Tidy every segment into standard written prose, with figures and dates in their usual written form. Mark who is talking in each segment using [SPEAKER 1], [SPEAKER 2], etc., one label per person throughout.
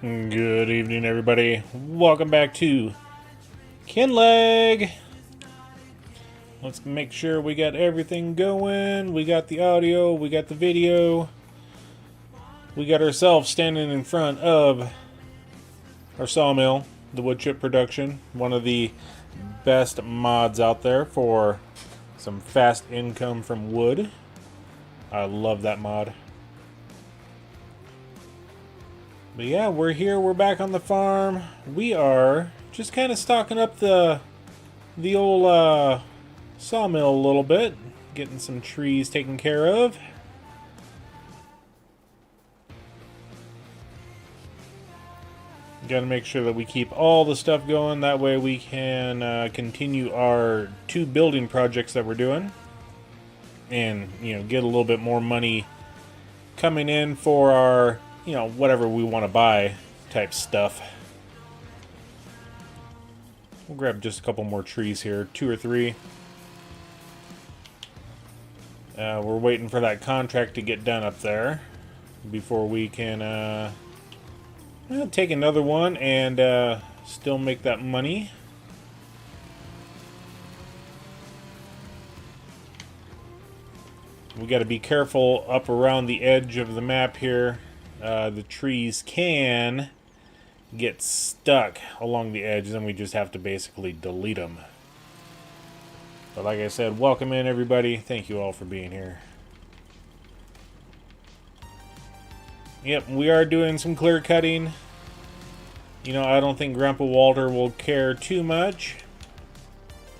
[SPEAKER 1] Good evening, everybody. Welcome back to Kinlaig. Let's make sure we got everything going. We got the audio, we got the video. We got ourselves standing in front of our sawmill, the wood chip production. One of the best mods out there for some fast income from wood. I love that mod. But yeah, we're here. We're back on the farm. We are just kind of stocking up the old sawmill a little bit, getting some trees taken care of. Got to make sure that we keep all the stuff going. That way we can continue our 2 building projects that we're doing, and get a little bit more money coming in for our whatever we want to buy type stuff. We'll grab just a couple more trees here, 2 or 3. We're waiting for that contract to get done up there before we can take another one and still make that money. We got to be careful up around the edge of the map here. The trees can get stuck along the edge, and we just have to basically delete them. But like I said, welcome in everybody. Thank you all for being here. Yep, we are doing some clear cutting. I don't think Grandpa Walter will care too much.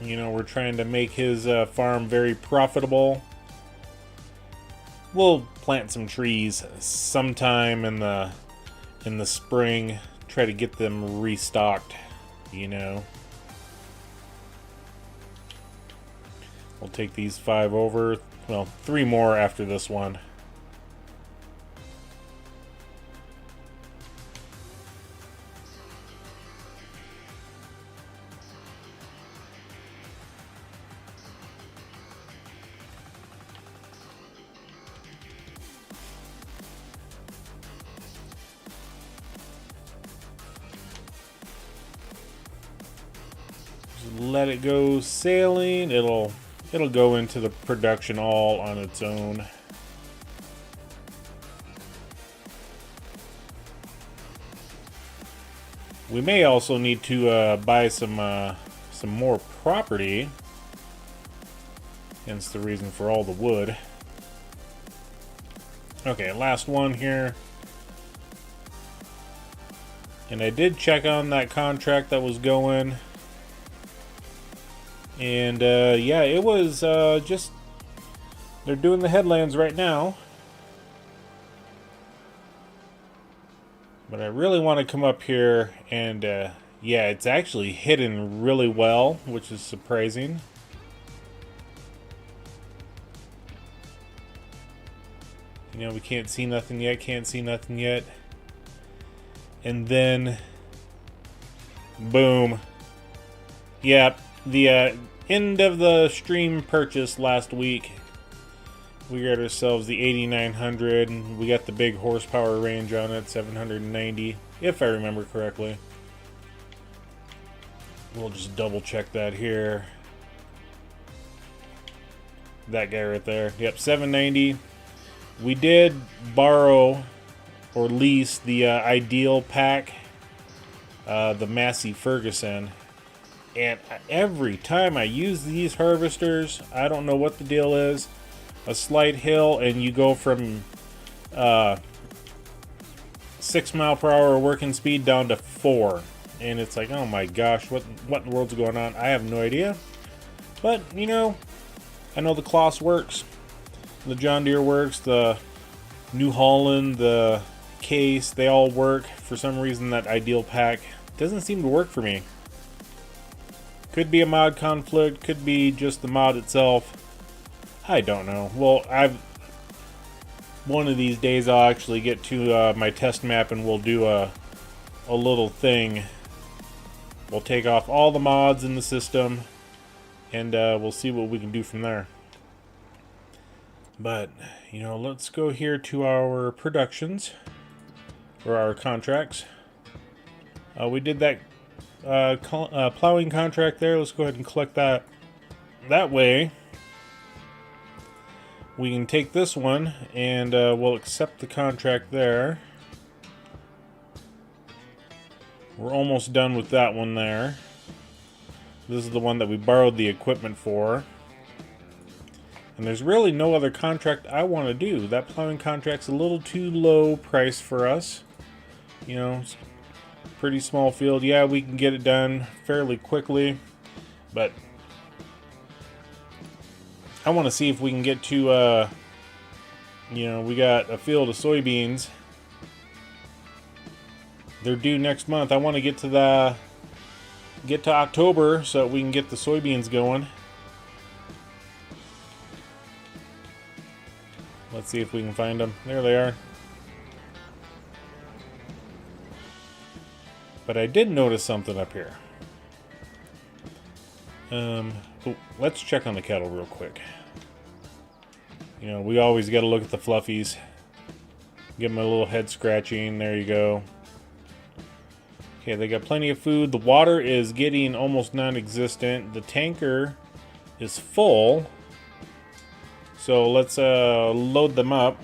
[SPEAKER 1] We're trying to make his farm very profitable. We'll plant some trees sometime in the spring. Try to get them restocked, We'll take these 5 over. Well, 3 more after this one. Let it go sailing. It'll go into the production all on its own. We may also need to buy some more property. Hence the reason for all the wood. Okay, last one here. And I did check on that contract that was going. And yeah, it was just, they're doing the headlands right now. But I really want to come up here and yeah, it's actually hidden really well, which is surprising. We can't see nothing yet, And then, boom. Yep. The end of the stream purchase last week, we got ourselves the 8900, and we got the big horsepower range on it, 790, if I remember correctly. We'll just double check that here. That guy right there. Yep, 790. We did borrow or lease the Ideal pack, the Massey Ferguson. And every time I use these harvesters, I don't know what the deal is. A slight hill, and you go from 6 mile per hour working speed down to 4. And it's like, oh my gosh, what in the world's going on? I have no idea. But, I know the Kloss works. The John Deere works. The New Holland, the Case, they all work. For some reason, that Ideal pack doesn't seem to work for me. Could be a mod conflict, could be just the mod itself. I don't know. Well, one of these days I'll actually get to my test map and we'll do a little thing. We'll take off all the mods in the system and we'll see what we can do from there. But, let's go here to our productions, or our contracts. We did that plowing contract there. Let's go ahead and collect that. That way, we can take this one and we'll accept the contract there. We're almost done with that one there. This is the one that we borrowed the equipment for. And there's really no other contract I want to do. That plowing contract's a little too low price for us. You know, it's a pretty small field. Yeah, we can get it done fairly quickly, but I want to see if we can get to, you know, we got a field of soybeans. They're due next month. I want to get to October so we can get the soybeans going. Let's see if we can find them. There they are. But I did notice something up here. Oh, let's check on the cattle real quick. You know, we always got to look at the fluffies. Give them a little head scratching. There you go. Okay, they got plenty of food. The water is getting almost non-existent. The tanker is full. So let's load them up.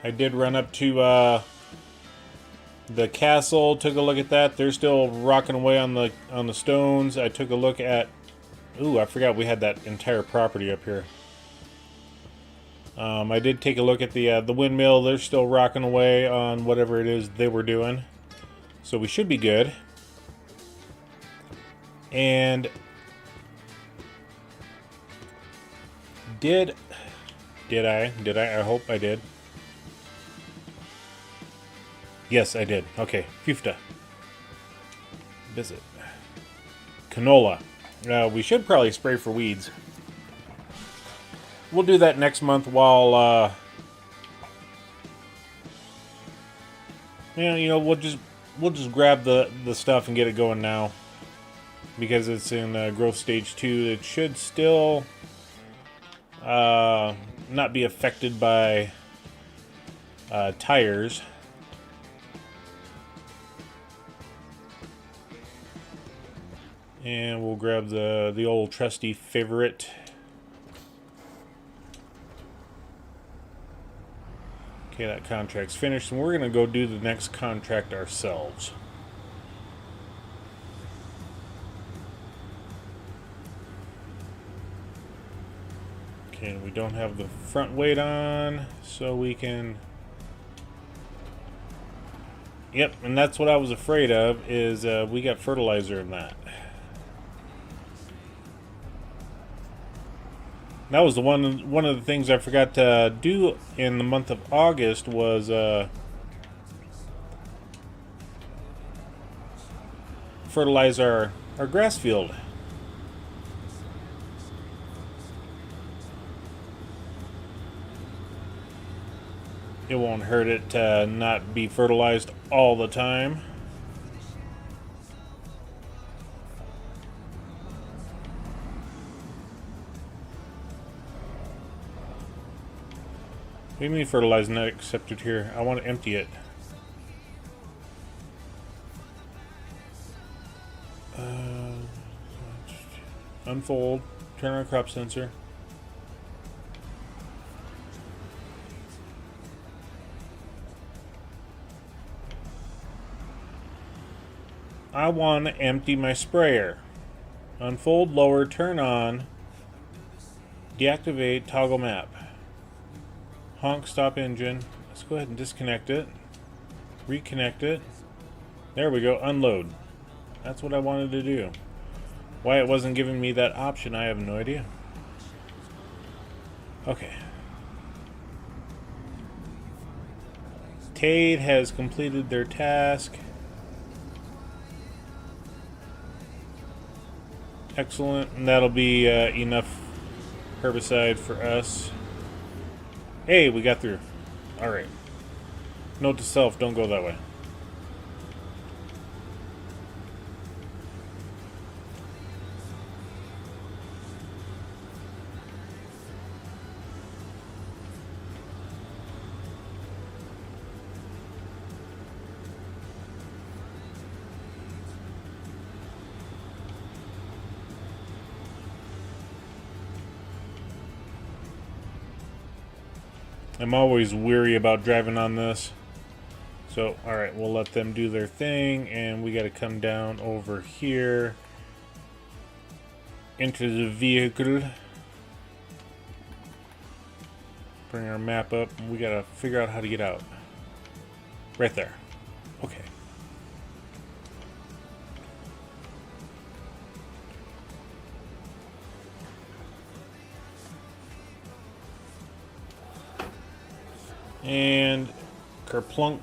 [SPEAKER 1] I did run up to the castle, took a look at that. They're still rocking away on the stones. I took a look at... Ooh, I forgot we had that entire property up here. I did take a look at the windmill. They're still rocking away on whatever it is they were doing. So we should be good. And... Did I? I hope I did. Yes, I did. Okay, Fifta. Visit. Canola. We should probably spray for weeds. We'll do that next month while, you know, we'll just grab the stuff and get it going now. Because it's in growth stage 2. It should still not be affected by tires. And we'll grab the old trusty favorite. Okay, that contract's finished, and we're going to go do the next contract ourselves. Okay, we don't have the front weight on, so we can... Yep, and that's what I was afraid of, is we got fertilizer in that. That was one of the things I forgot to do in the month of August was fertilize our grass field. It won't hurt it to not be fertilized all the time. What do you mean fertilizer not accepted here? I want to empty it. Unfold. Turn on crop sensor. I want to empty my sprayer. Unfold, lower, turn on. Deactivate, toggle map. Honk, stop engine. Let's go ahead and disconnect it. Reconnect it. There we go, unload. That's what I wanted to do. Why it wasn't giving me that option, I have no idea. Okay. Tade has completed their task. Excellent, and that'll be enough herbicide for us. Hey, we got through. Alright. Note to self, don't go that way. I'm always weary about driving on this. So, alright, we'll let them do their thing, and we gotta come down over here into the vehicle. Bring our map up, and we gotta figure out how to get out. Right there. Okay. And kerplunk.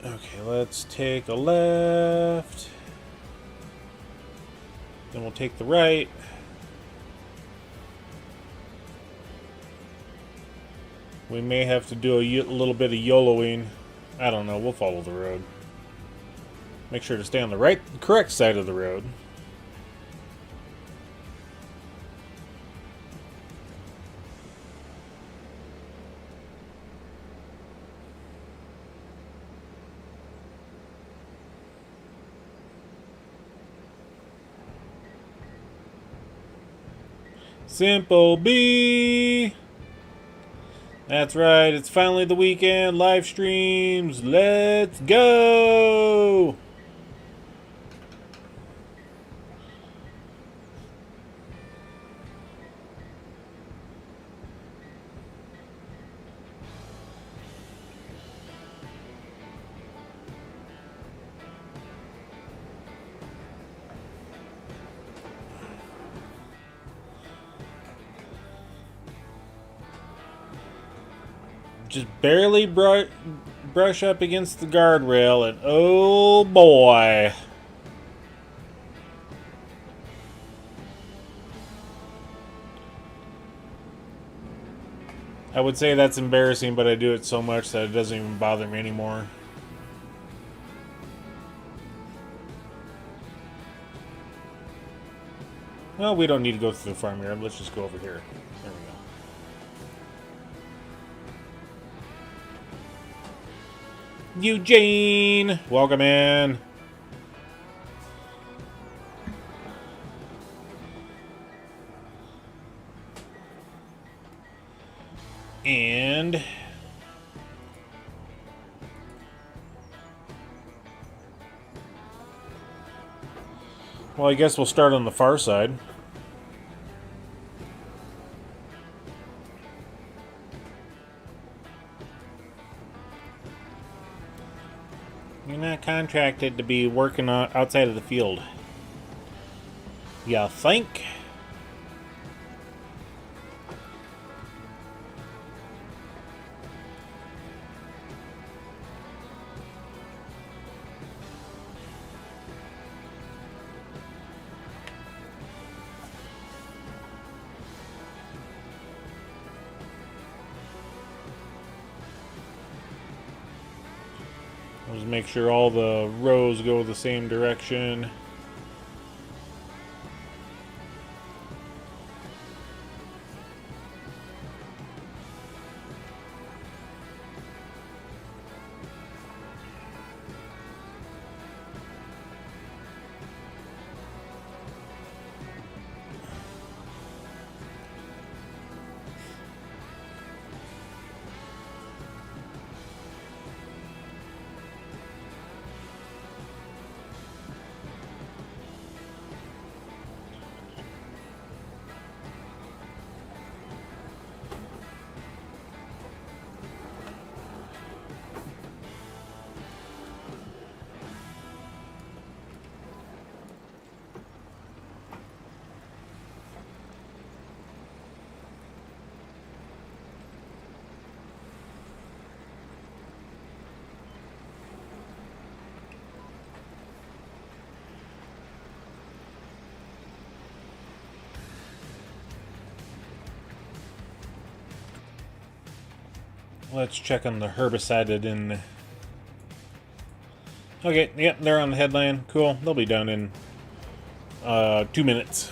[SPEAKER 1] Okay, let's take a left. Then we'll take the right. We may have to do a little bit of YOLOing. I don't know, we'll follow the road. Make sure to stay on the correct side of the road. Simple B. That's right, it's finally the weekend. Live streams. Let's go. Just barely brush up against the guardrail, and oh boy. I would say that's embarrassing, but I do it so much that it doesn't even bother me anymore. Well, we don't need to go through the farmyard. Let's just go over here. There we go. Eugene! Welcome in. And well, I guess we'll start on the far side. You're not contracted to be working outside of the field. You think? Just make sure all the rows go the same direction. Let's check on the herbicided in. Okay, yep, they're on the headland. Cool. They'll be done in 2 minutes.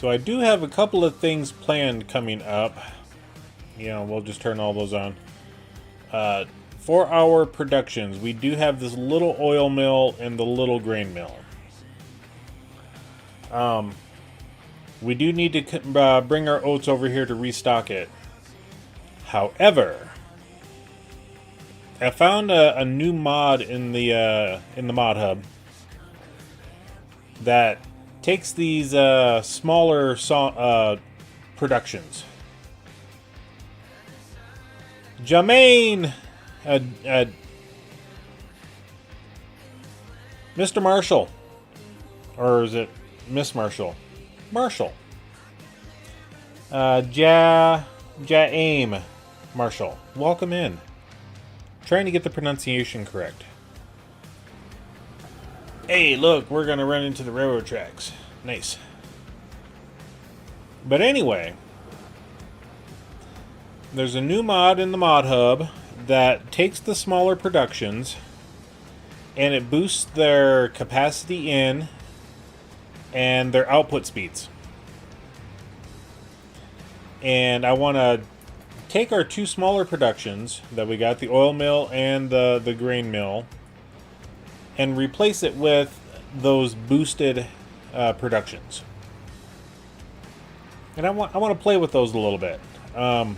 [SPEAKER 1] So I do have a couple of things planned coming up. You know, we'll just turn all those on. For our productions, we do have this little oil mill and the little grain mill. We do need to bring our oats over here to restock it. However, I found a new mod in the mod hub that takes these smaller productions. Jermaine, Mr. Marshall, or is it Miss Marshall? Marshall. Aim Marshall. Welcome in. Trying to get the pronunciation correct. Hey, look, we're gonna run into the railroad tracks. Nice. But anyway, there's a new mod in the mod hub that takes the smaller productions and it boosts their capacity in and their output speeds. And I want to take our two smaller productions that we got, the oil mill and the grain mill, and replace it with those boosted productions. And I want to play with those a little bit. I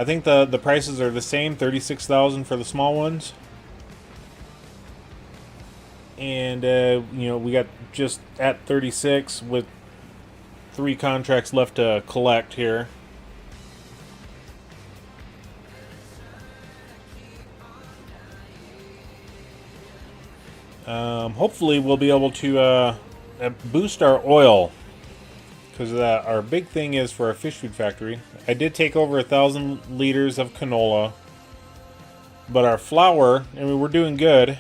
[SPEAKER 1] think the prices are the same, $36,000 for the small ones. And you know, we got just at 36 with 3 contracts left to collect here. Hopefully we'll be able to boost our oil, because our big thing is for our fish food factory. I did take over 1,000 liters of canola, but our flour, I mean, we're doing good.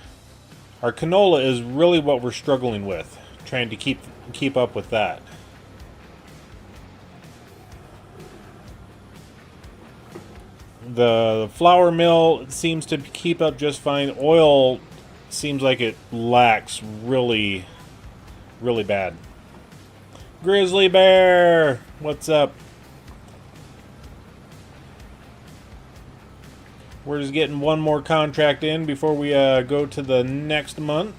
[SPEAKER 1] Our canola is really what we're struggling with, trying to keep up with that. The flour mill seems to keep up just fine. Oil seems like it lacks really, really bad. Grizzly Bear, what's up? We're just getting one more contract in before we go to the next month.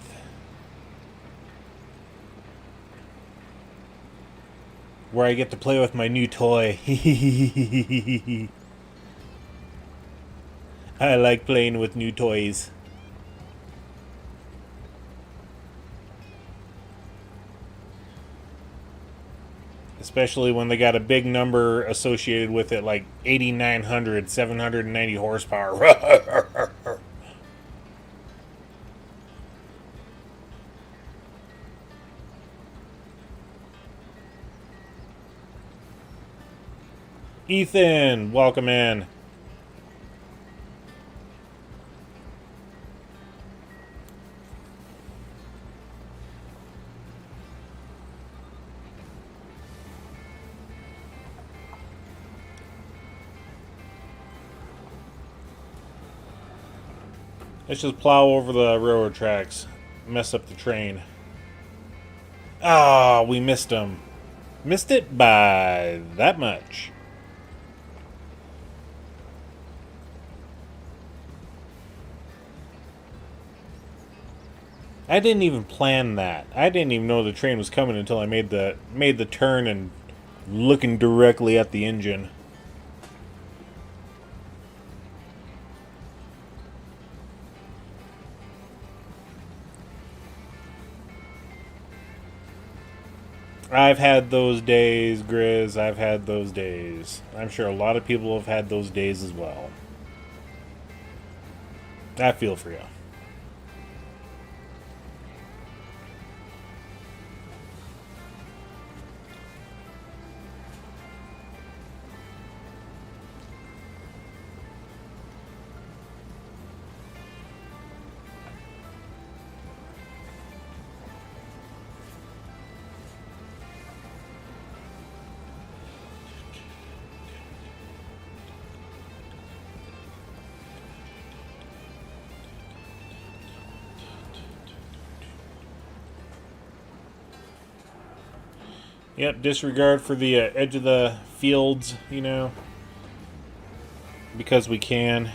[SPEAKER 1] Where I get to play with my new toy. I like playing with new toys. Especially when they got a big number associated with it, like 8,900, 790 horsepower. Ethan, welcome in. Let's just plow over the railroad tracks. Mess up the train. Ah, we missed them. Missed it by that much. I didn't even plan that. I didn't even know the train was coming until I made the turn and looking directly at the engine. I've had those days, Grizz. I've had those days. I'm sure a lot of people have had those days as well. I feel for you. Yep, disregard for the edge of the fields, you know, because we can.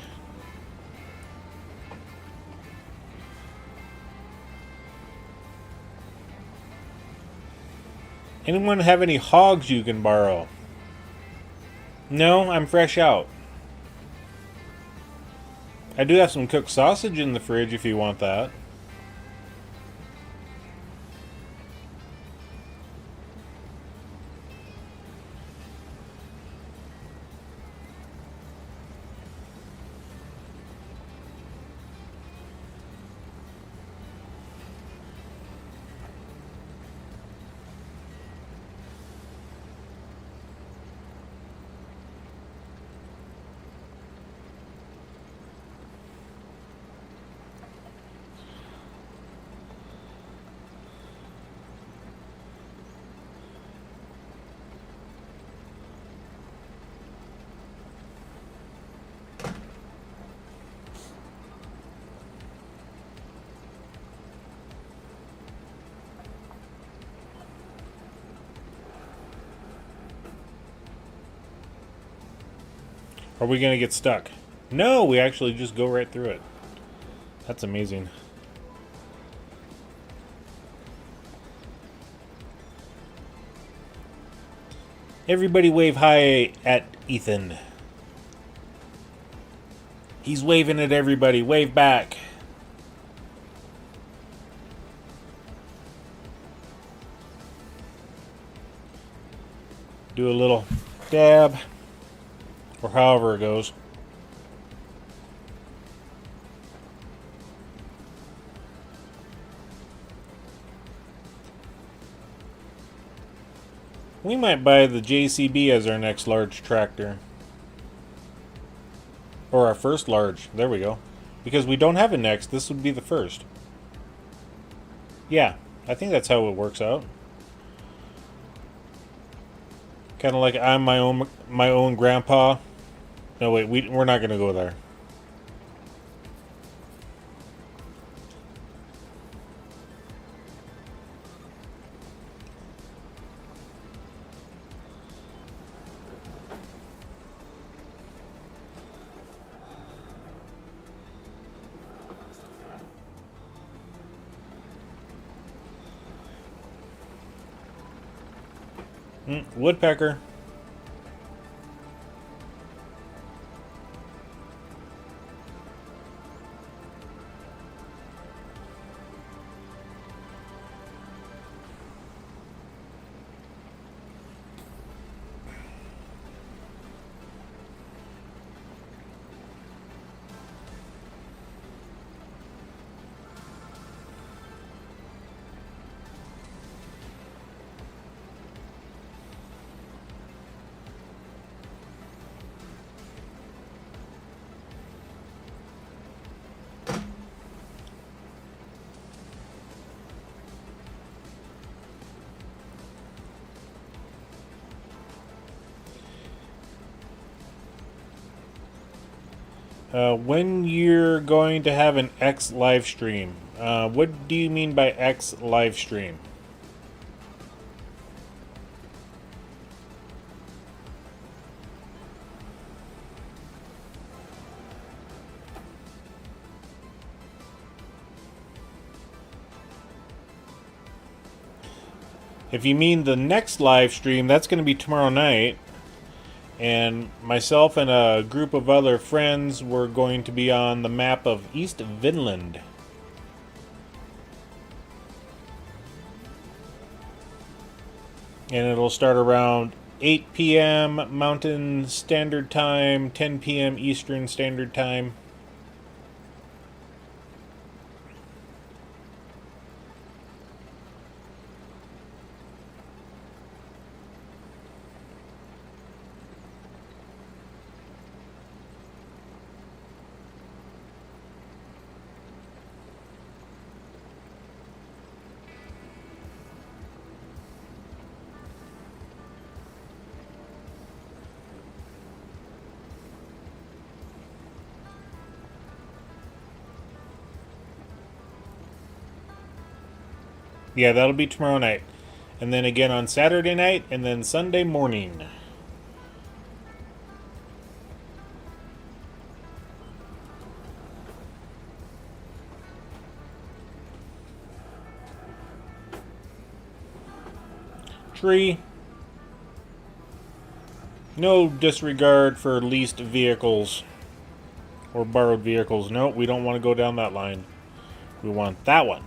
[SPEAKER 1] Anyone have any hogs you can borrow? No, I'm fresh out. I do have some cooked sausage in the fridge if you want that. Are we going to get stuck? No, we actually just go right through it. That's amazing. Everybody wave hi at Ethan. He's waving at everybody. Wave back. Do a little dab. Or however it goes. We might buy the JCB as our next large tractor. Or our first large. There we go. Because we don't have a next, this would be the first. Yeah, I think that's how it works out. Kind of like I'm my own grandpa. No, wait, we're not going to go there. Woodpecker. When you're going to have an X live stream. What do you mean by X live stream? If you mean the next live stream, that's going to be tomorrow night. And myself and a group of other friends were going to be on the map of East Vinland. And it'll start around 8 p.m. Mountain Standard Time, 10 p.m. Eastern Standard Time. Yeah, that'll be tomorrow night. And then again on Saturday night, and then Sunday morning. Tree. No disregard for leased vehicles or borrowed vehicles. No, we don't want to go down that line. We want that one.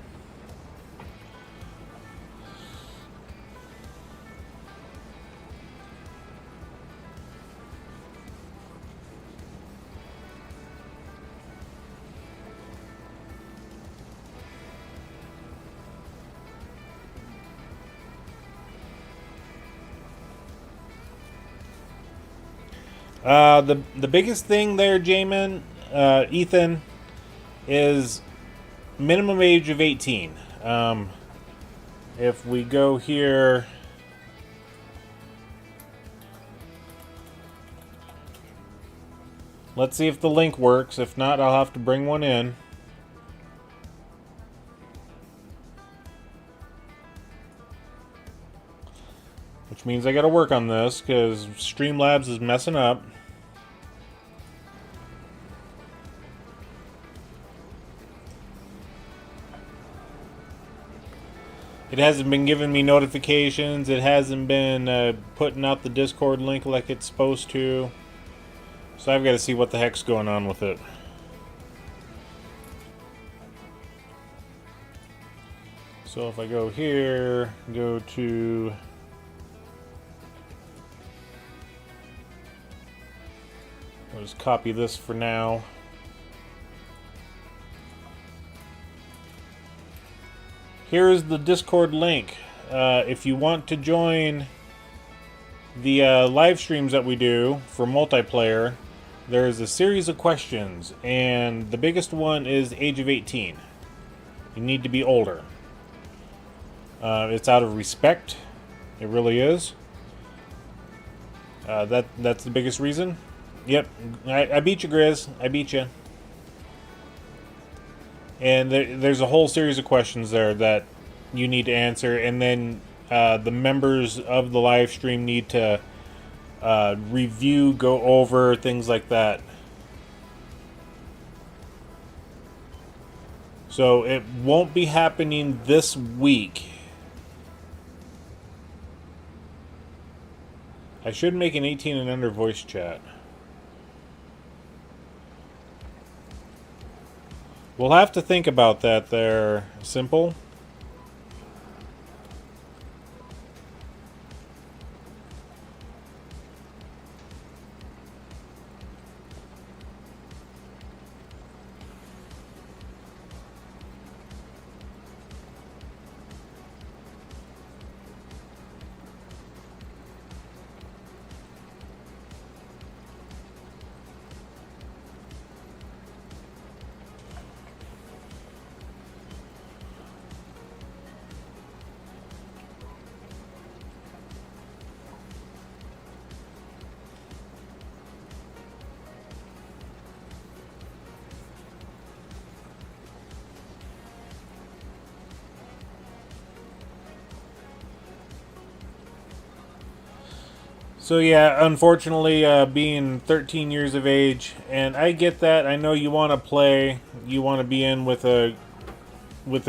[SPEAKER 1] The biggest thing there, Jamin, Ethan, is minimum age of 18. If we go here, let's see if the link works. If not, I'll have to bring one in. Which means I gotta work on this because Streamlabs is messing up. It hasn't been giving me notifications. It hasn't been putting out the Discord link like it's supposed to. So I've got to see what the heck's going on with it. So if I go here, go to... I'll just copy this for now. Here is the Discord link. If you want to join the live streams that we do for multiplayer, there's a series of questions, and the biggest one is age of 18. You need to be older. It's out of respect. It really is. That's the biggest reason. Yep, I beat you, Grizz. I beat you. And there's a whole series of questions there that you need to answer, and then the members of the live stream need to review, go over, things like that. So it won't be happening this week. I should make an 18 and under voice chat. We'll have to think about that there, Simple. So yeah, unfortunately, being 13 years of age, and I get that. I know you want to play, you want to be in with a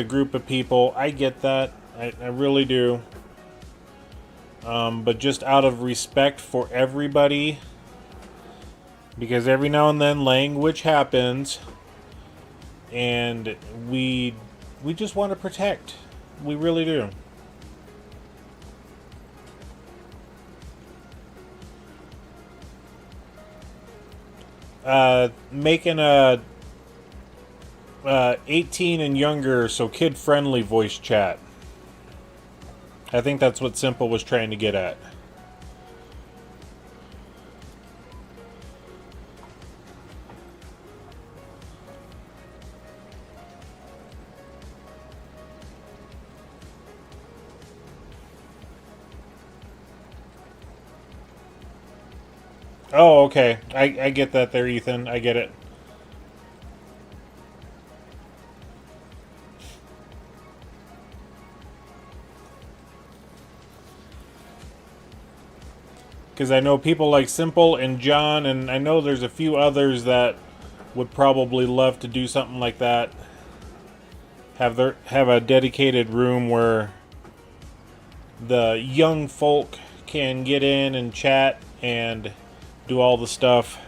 [SPEAKER 1] group of people. I get that. I really do. but just out of respect for everybody, because every now and then language happens, and we just want to protect. We really do. Making a 18 and younger, so kid-friendly voice chat. I think that's what Simple was trying to get at. Oh, okay. I get that there, Ethan. I get it. Because I know people like Simple and John, and I know there's a few others that would probably love to do something like that. Have a dedicated room where the young folk can get in and chat and do all the stuff.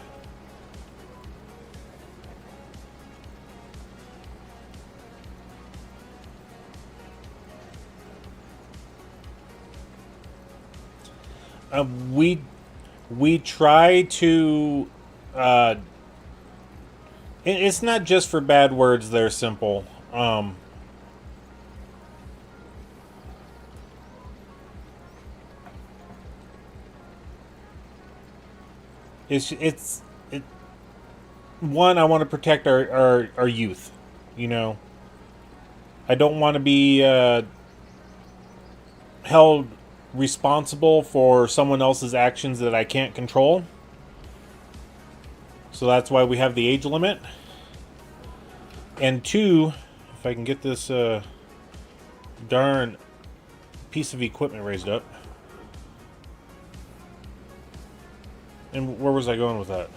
[SPEAKER 1] We try to. It's not just for bad words. They're Simple. One, I want to protect our youth. You know, I don't want to be held responsible for someone else's actions that I can't control. So that's why we have the age limit. And two, if I can get this darn piece of equipment raised up. And where was I going with that?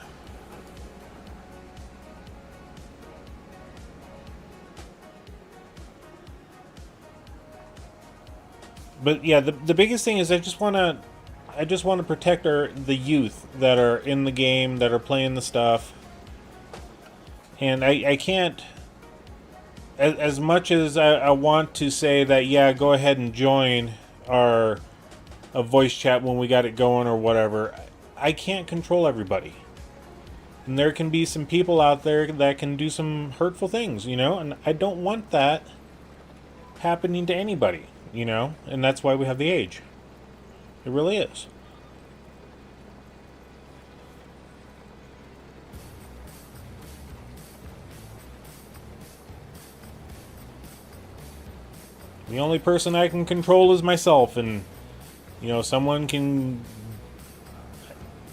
[SPEAKER 1] But yeah, the biggest thing is I just want to protect the youth that are in the game, that are playing the stuff. And I can't, as much as I want to say that, yeah, go ahead and join a voice chat when we got it going or whatever, I can't control everybody. And there can be some people out there that can do some hurtful things, you know, and I don't want that happening to anybody, you know, and that's why we have the age. It really is. The only person I can control is myself, and you know, someone can.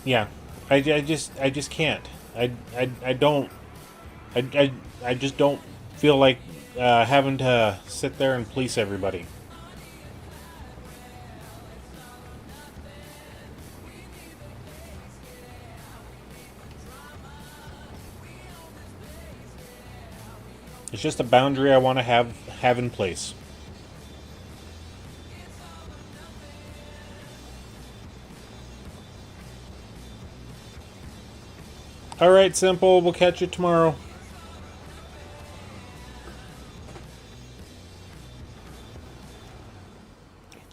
[SPEAKER 1] Yeah, I just can't. I don't. I just don't feel like having to sit there and police everybody. It's just a boundary I want to have in place. Alright, Simple. We'll catch you tomorrow.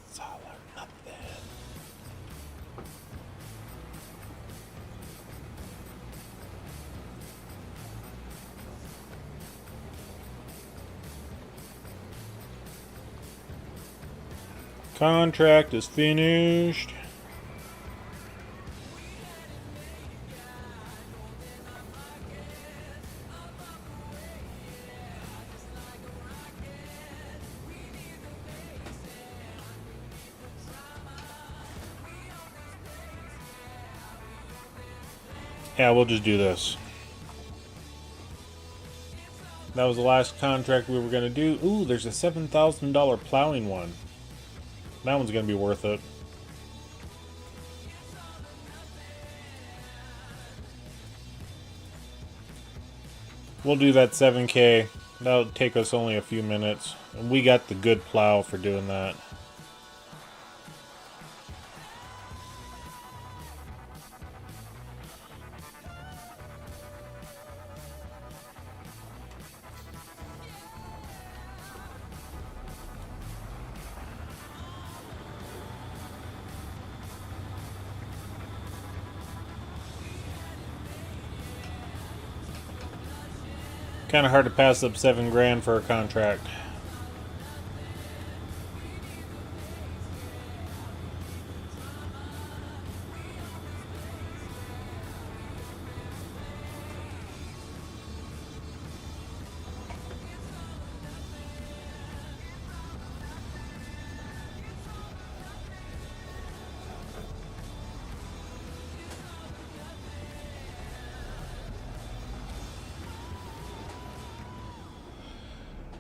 [SPEAKER 1] It's all or nothing. Contract is finished. Yeah, we'll just do this. That was the last contract we were going to do. Ooh, there's a $7,000 plowing one. That one's going to be worth it. We'll do that 7K. That'll take us only a few minutes. And we got the good plow for doing that. Kind of hard to pass up $7,000 for a contract.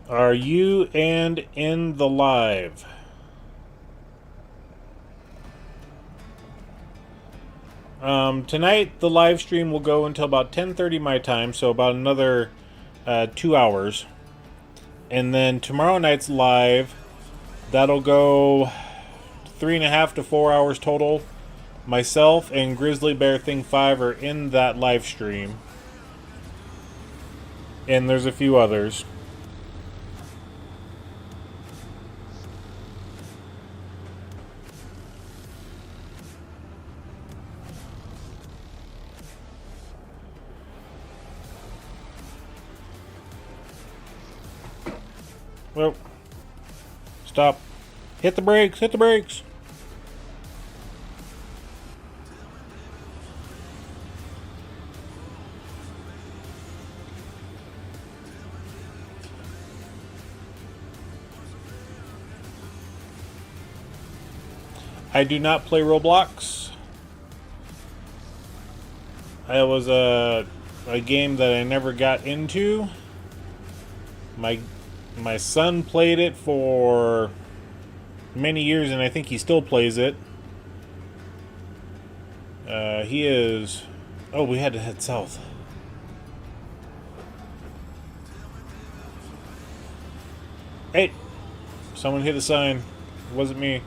[SPEAKER 1] Are you and in the live? Tonight the live stream will go until about 10:30 my time, so about another 2 hours. And then tomorrow night's live, that'll go 3.5 to 4 hours total. Myself and Grizzly Bear Thing 5 are in that live stream. And there's a few others. Well, stop. Hit the brakes, hit the brakes. I do not play Roblox. It was a game that I never got into. My son played it for many years, and I think he still plays it. He is... Oh, we had to head south. Hey! Someone hit a sign. It wasn't me.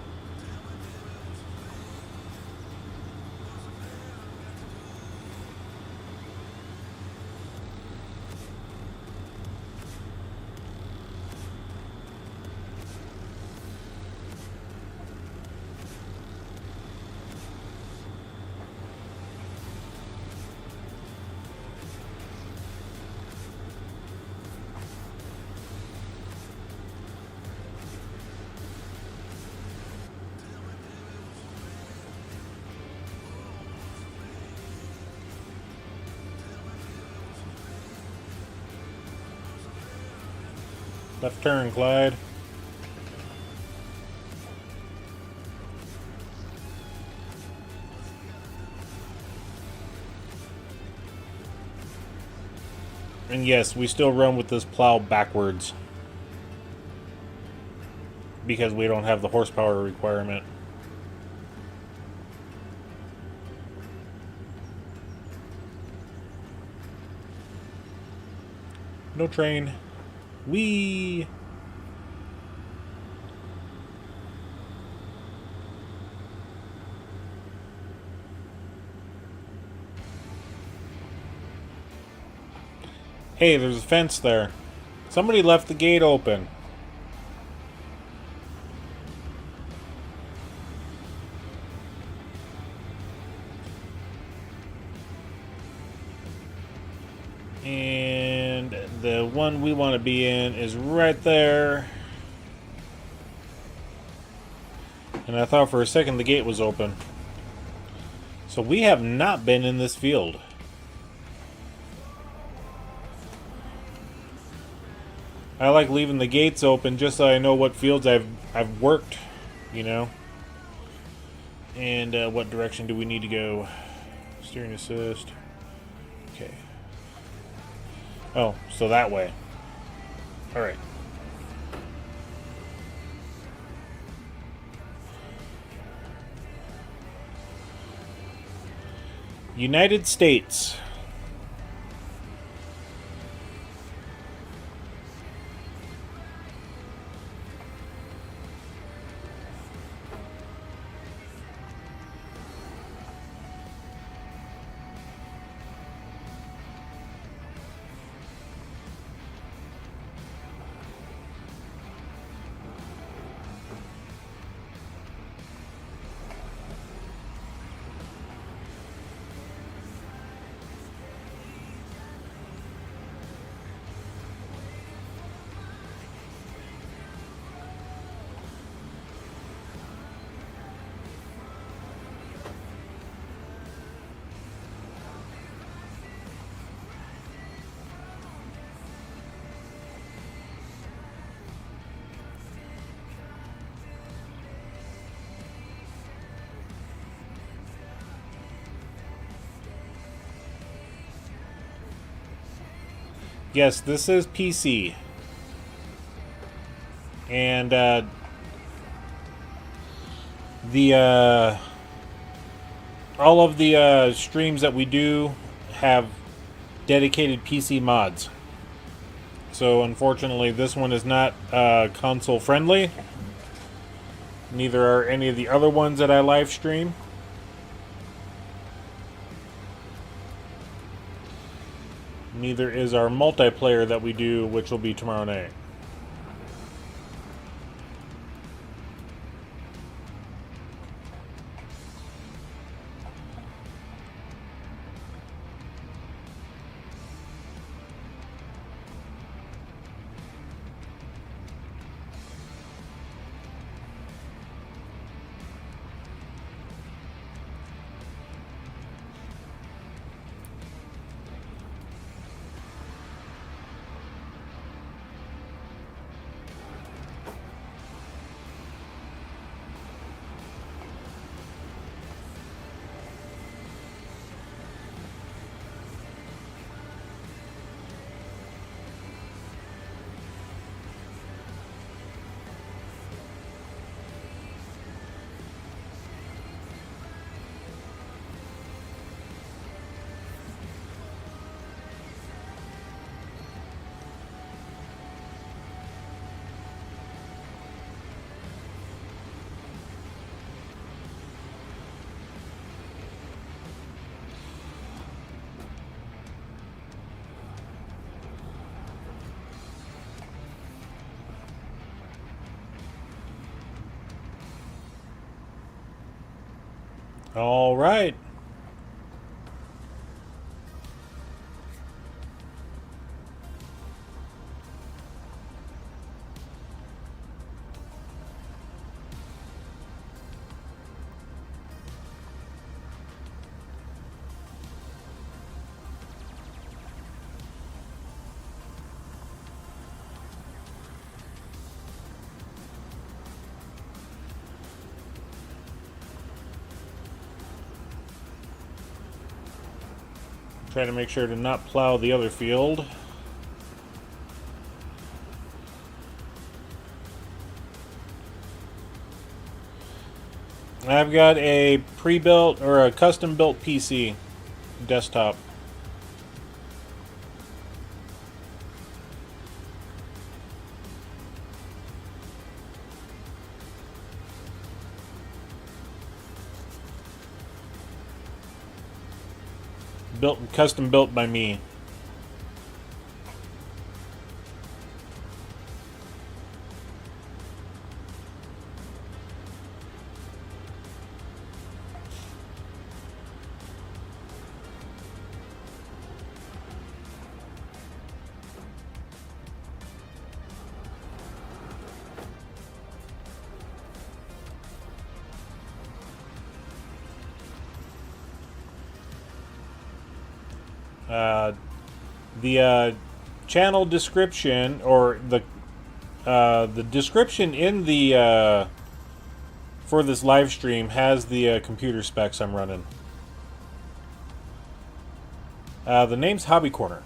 [SPEAKER 1] Left turn, Clyde. And yes, we still run with this plow backwards. Because we don't have the horsepower requirement. No train. Whee! Hey, there's a fence there. Somebody left the gate open. And the one we want to be in is right there. And I thought for a second the gate was open. So we have not been in this field. I like leaving the gates open just so I know what fields I've worked, you know. And what direction do we need to go? Steering assist. Okay. Oh, so that way. Alright. United States. Yes, this is PC. And the all of the streams that we do have dedicated PC mods. So unfortunately, this one is not console friendly. Neither are any of the other ones that I live stream. Neither is our multiplayer that we do, which will be tomorrow night. All right. Trying to make sure to not plow the other field. I've got a pre-built or a custom-built PC desktop. Custom built by me. The channel description, or the description in the for this live stream has the computer specs I'm running. The name's Hobby Corner.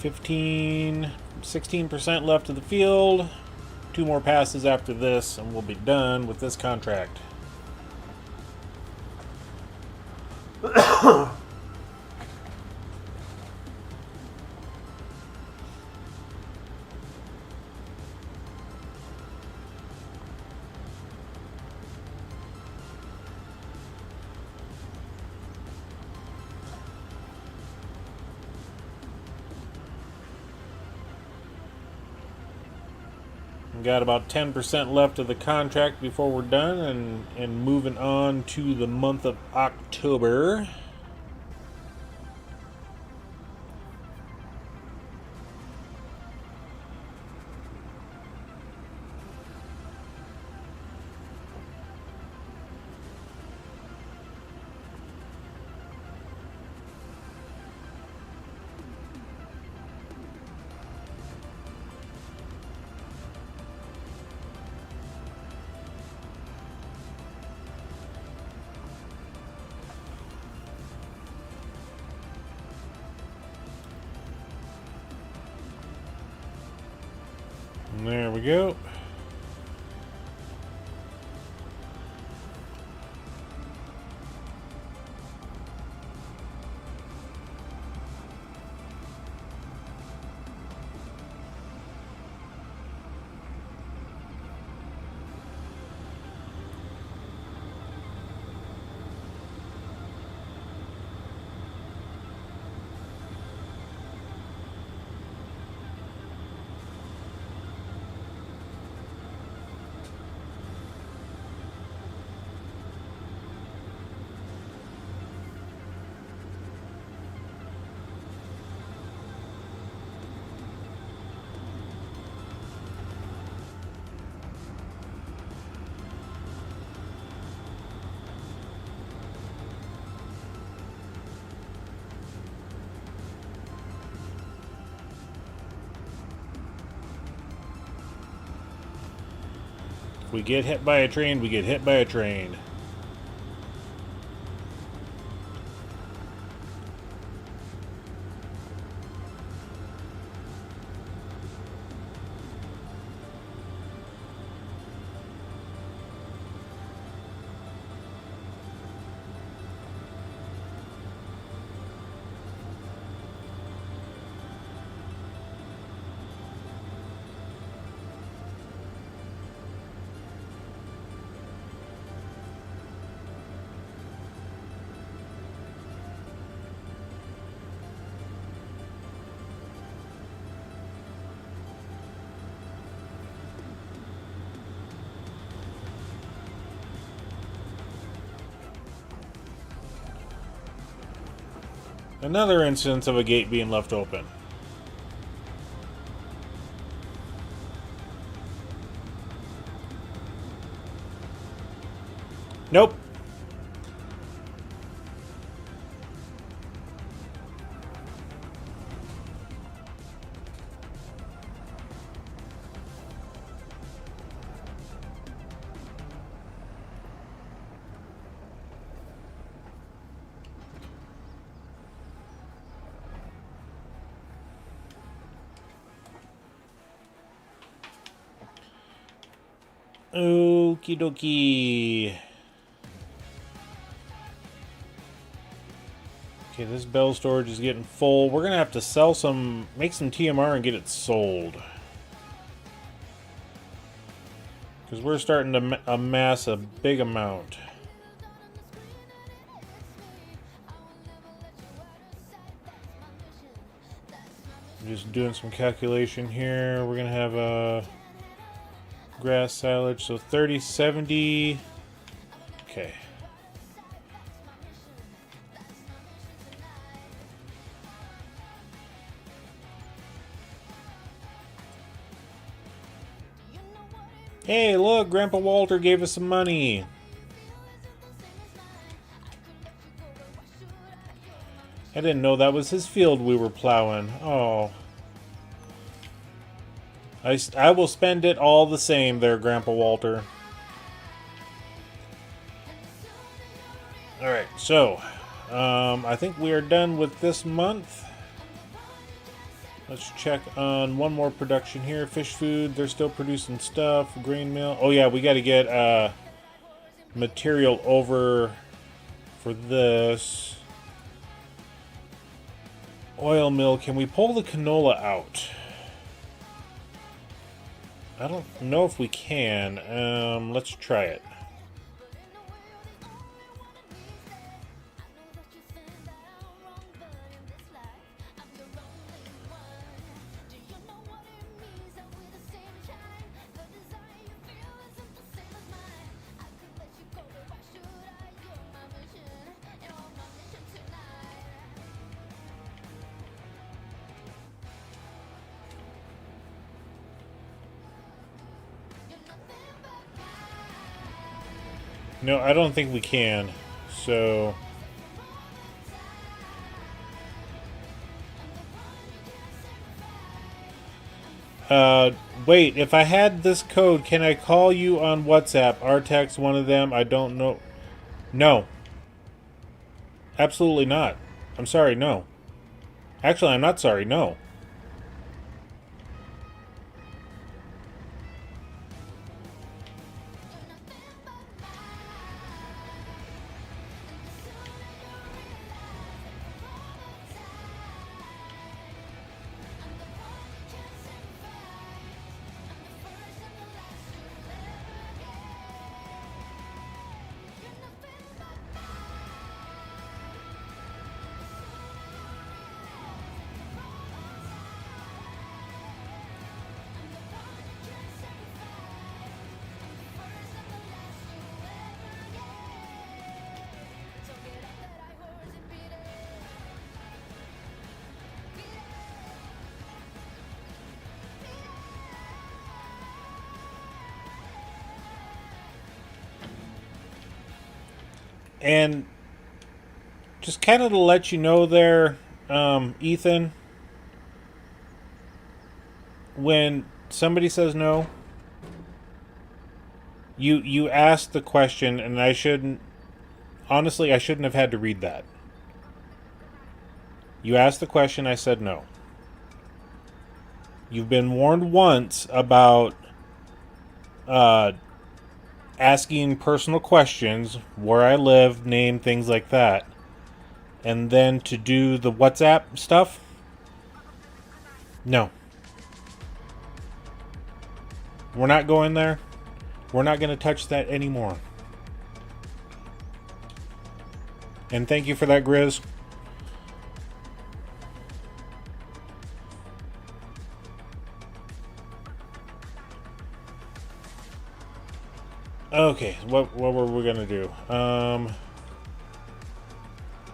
[SPEAKER 1] 16% left of the field. 2 more passes after this, and we'll be done with this contract. We got about 10% left of the contract before we're done, and moving on to the month of October. And there we go. If we get hit by a train, we get hit by a train. Another instance of a gate being left open. Nope. Okie dokie. Okay, this bell storage is getting full. We're gonna have to sell some, make some TMR and get it sold. Because we're starting to amass a big amount. I'm just doing some calculation here. We're gonna have a grass silage, so 30, 70. Okay. Hey, look, Grandpa Walter gave us some money. I didn't know that was his field we were plowing. Oh. I will spend it all the same there, Grandpa Walter. Alright, so I think we are done with this month. Let's check on one more production here. Fish food, they're still producing stuff. Grain mill. Oh yeah, we got to get material over for this. Oil mill, can we pull the canola out? I don't know if we can. Let's try it. No, I don't think we can. So... wait, if I had this code, can I call you on WhatsApp? Artex, one of them, I don't know. No. Absolutely not. I'm sorry, no. Actually, I'm not sorry, no. And just kind of to let you know there, Ethan, when somebody says no, you ask the question, and I shouldn't, honestly, I shouldn't have had to read that. You asked the question, I said no. You've been warned once about asking personal questions, where I live, name, things like that. And then to do the WhatsApp stuff? No. We're not going there. We're not going to touch that anymore. And thank you for that, Grizz. Okay, what were we gonna do?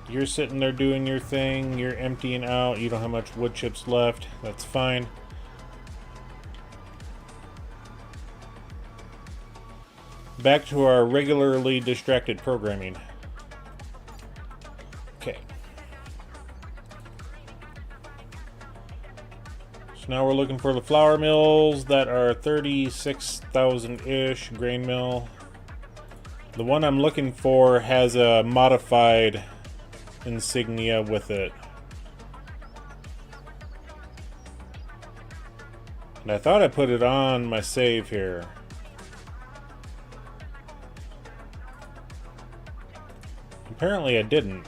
[SPEAKER 1] You're sitting there doing your thing. You're emptying out. You don't have much wood chips left. That's fine. Back to our regularly distracted programming. Okay. So now we're looking for the flour mills that are 36,000-ish, grain mill. The one I'm looking for has a modified insignia with it. And I thought I put it on my save here. Apparently I didn't.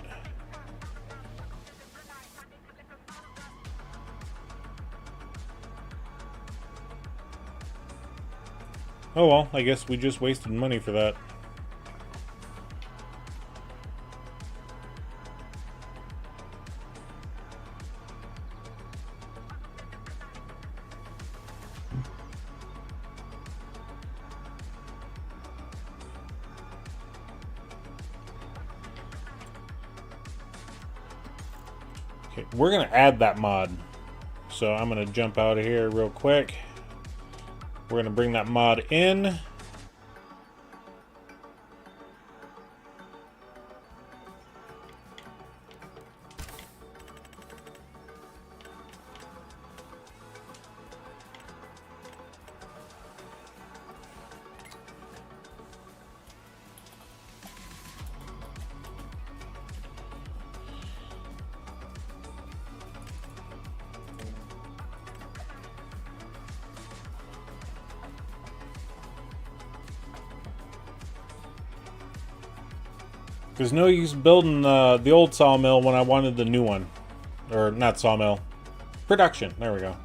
[SPEAKER 1] Oh well, I guess we just wasted money for that. Okay, we're gonna add that mod. So I'm gonna jump out of here real quick. We're gonna bring that mod in. There's no use building the old sawmill when I wanted the new one. Or, not sawmill. Production. There we go.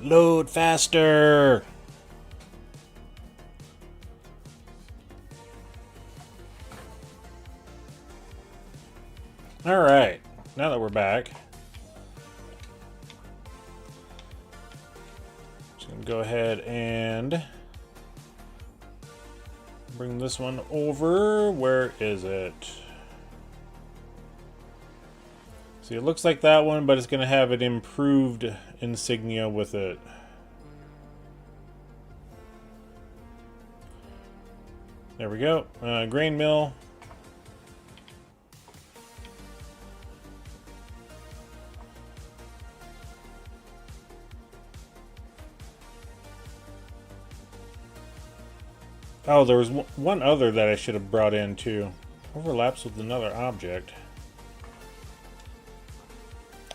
[SPEAKER 1] Load faster! Alright, now that we're back, just gonna go ahead and bring this one over. Where is it? See, it looks like that one, but it's going to have an improved insignia with it. There we go. Grain mill. Oh, there was one other that I should have brought in too. Overlaps with another object.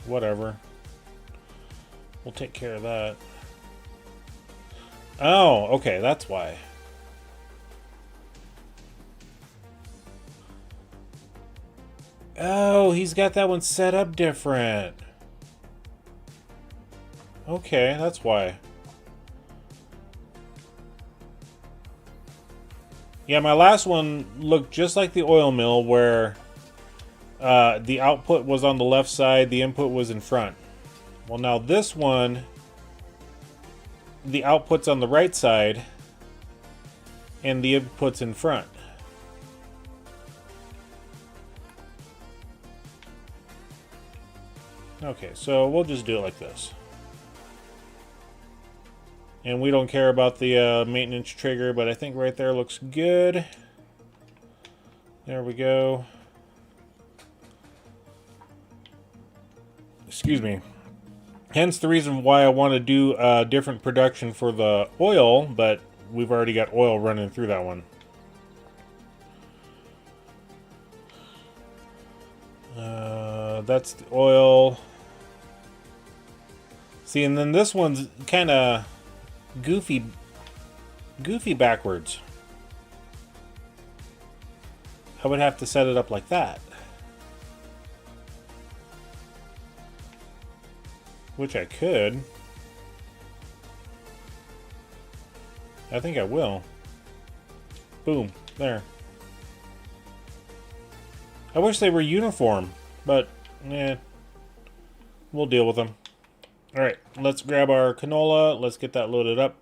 [SPEAKER 1] Whatever. We'll take care of that. Oh, okay, that's why. Oh, he's got that one set up different. Okay, that's why. Yeah, my last one looked just like the oil mill where the output was on the left side, the input was in front. Well, now this one, the output's on the right side, and the input's in front. Okay, so we'll just do it like this. And we don't care about the maintenance trigger, but I think right there looks good. There we go. Excuse me. Hence the reason why I want to do a different production for the oil, but we've already got oil running through that one. That's the oil. See, and then this one's kind of goofy backwards. I would have to set it up like that. Which I could. I think I will. Boom. There. I wish they were uniform, but eh, we'll deal with them. Alright, let's grab our canola. Let's get that loaded up.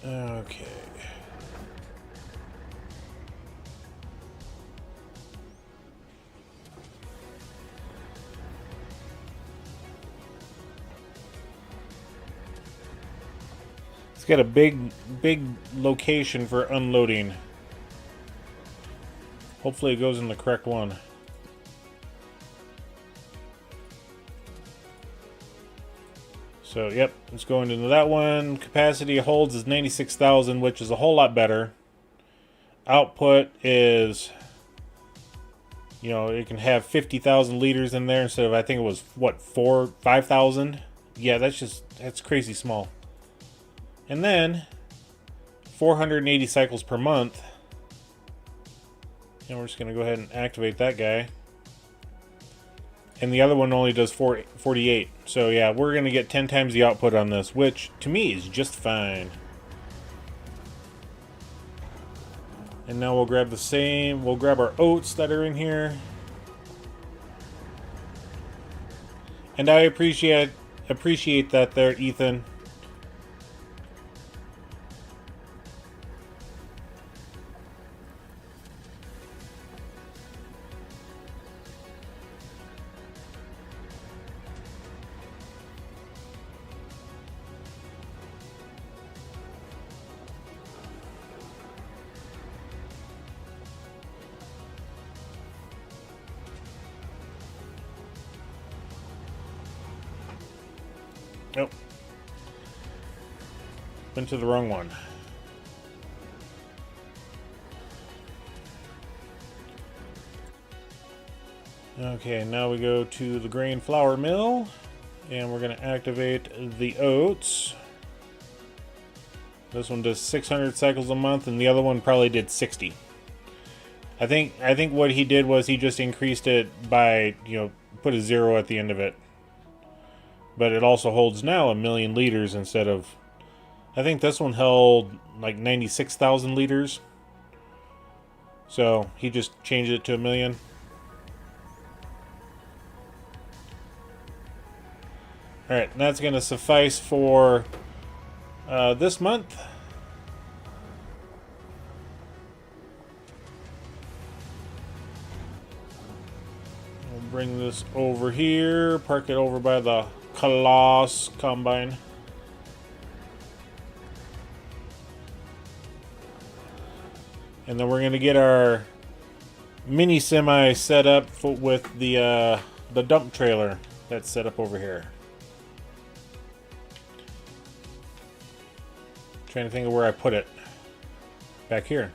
[SPEAKER 1] Okay. It's got a big location for unloading. Hopefully it goes in the correct one. So, yep, it's going into that one. Capacity holds is 96,000, which is a whole lot better. Output is, you know, it can have 50,000 liters in there instead of, I think it was, what, 5,000? Yeah, that's crazy small. And then, 480 cycles per month. And we're just going to go ahead and activate that guy. And the other one only does 48. So yeah, we're going to get 10 times the output on this, which to me is just fine. And now we'll grab we'll grab our oats that are in here. And I appreciate that there, Ethan. Nope. Went to the wrong one. Okay, now we go to the grain flour mill, and we're going to activate the oats. This one does 600 cycles a month, and the other one probably did 60. I think what he did was he just increased it by, you know, put a 0 at the end of it. But it also holds now 1,000,000 liters instead of... I think this one held like 96,000 liters. So he just changed it to 1,000,000. Alright, that's going to suffice for this month. We'll bring this over here, park it over by the Colossus combine. And then we're going to get our mini semi set up with the dump trailer that's set up over here. Trying to think of where I put it. Back here.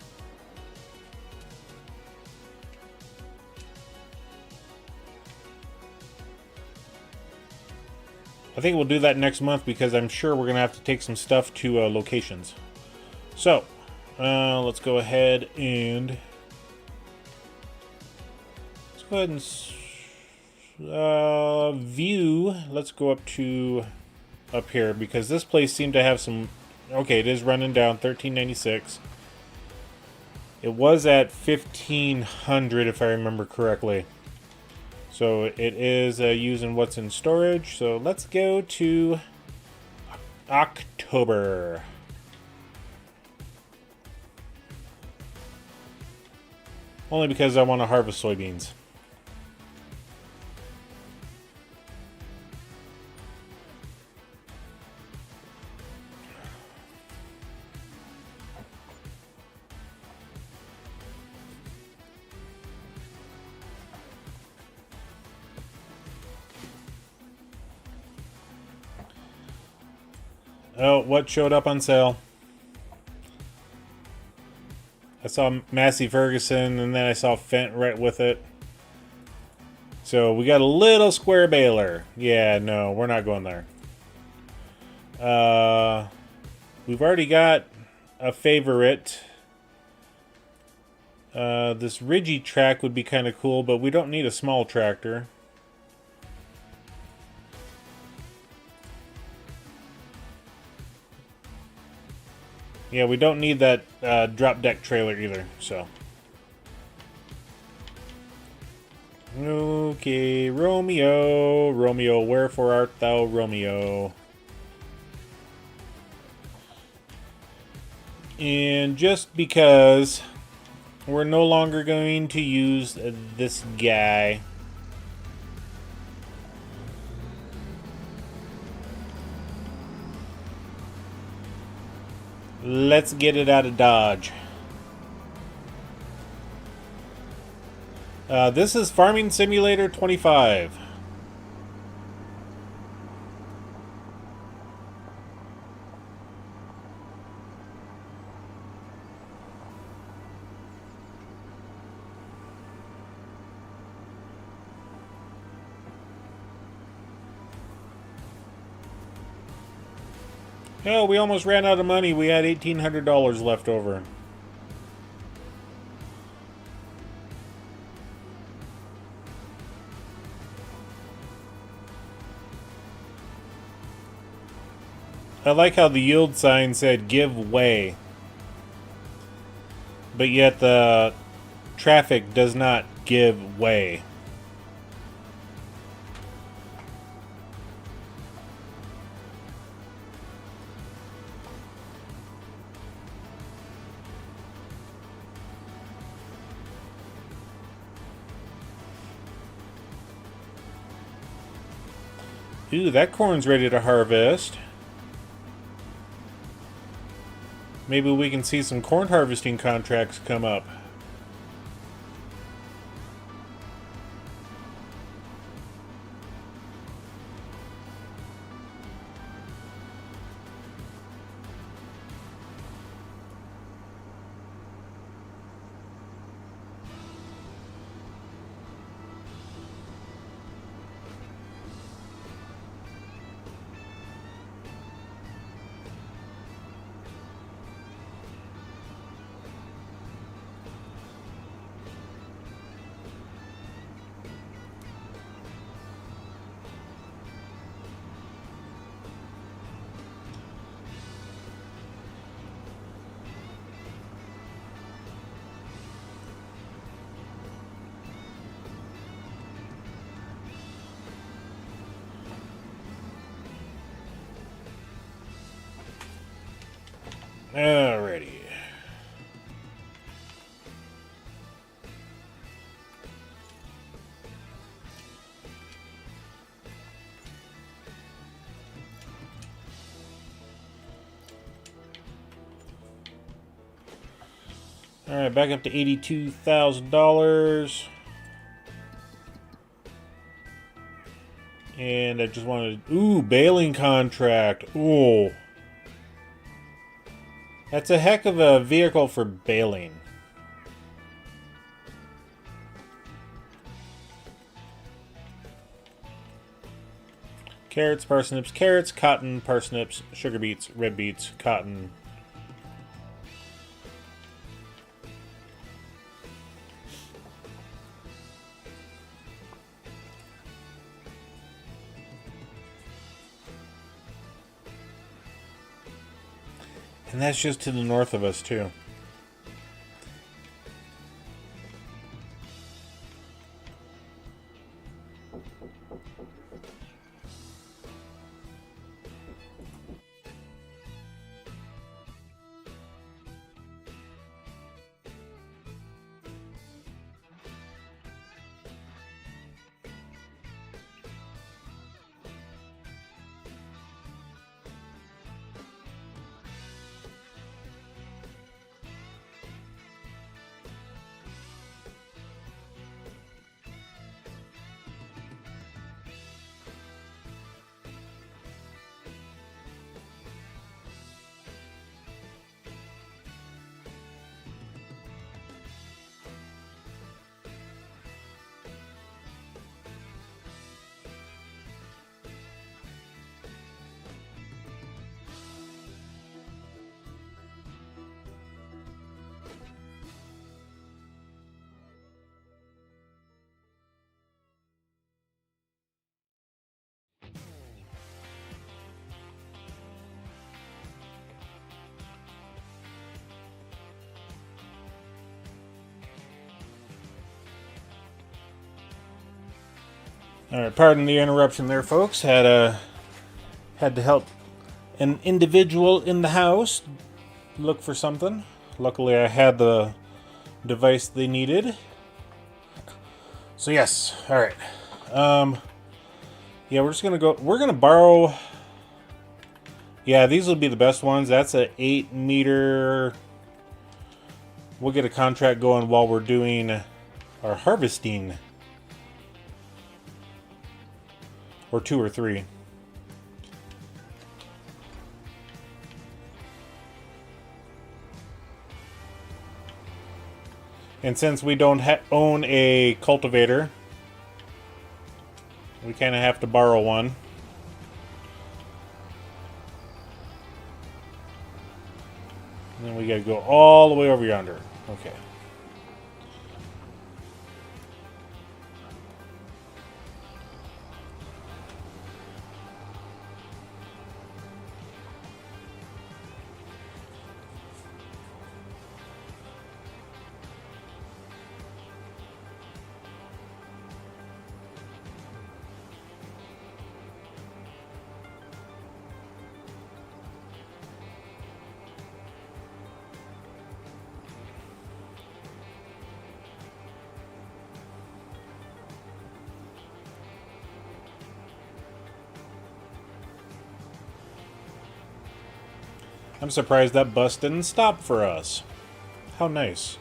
[SPEAKER 1] I think we'll do that next month because I'm sure we're going to have to take some stuff to locations. So, let's go ahead and... Let's go ahead and view. Let's go up to up here because this place seemed to have some... Okay, it is running down 1396. It was at 1500 if I remember correctly. So it is using what's in storage. So let's go to October. Only because I want to harvest soybeans. Oh, what showed up on sale? I saw Massey Ferguson, and then I saw Fent right with it. So we got a little square baler. Yeah, no, we're not going there. We've already got a favorite. This Ridgy track would be kind of cool, but we don't need a small tractor. Yeah, we don't need that drop deck trailer either, so. Okay, Romeo, Romeo, wherefore art thou, Romeo? And just because we're no longer going to use this guy, let's get it out of Dodge. This is Farming Simulator 25. Oh, we almost ran out of money. We had $1,800 left over. I like how the yield sign said give way, but yet the traffic does not give way. Ooh, that corn's ready to harvest. Maybe we can see some corn harvesting contracts come up. Alrighty. Alright, back up to $82,000. And I just wanted... Ooh, baling contract. Ooh. That's a heck of a vehicle for baling. Carrots, parsnips, carrots, cotton, parsnips, sugar beets, red beets, cotton. And that's just to the north of us, too. Alright, pardon the interruption there, folks. Had to help an individual in the house look for something. Luckily, I had the device they needed. So yes, alright. Yeah, we're just gonna go. We're gonna borrow. Yeah, these will be the best ones. That's a 8-meter. We'll get a contract going while we're doing our harvesting. Or 2 or 3. And since we don't own a cultivator, we kind of have to borrow one. And then we got to go all the way over yonder. Okay. I'm surprised that bus didn't stop for us. How nice.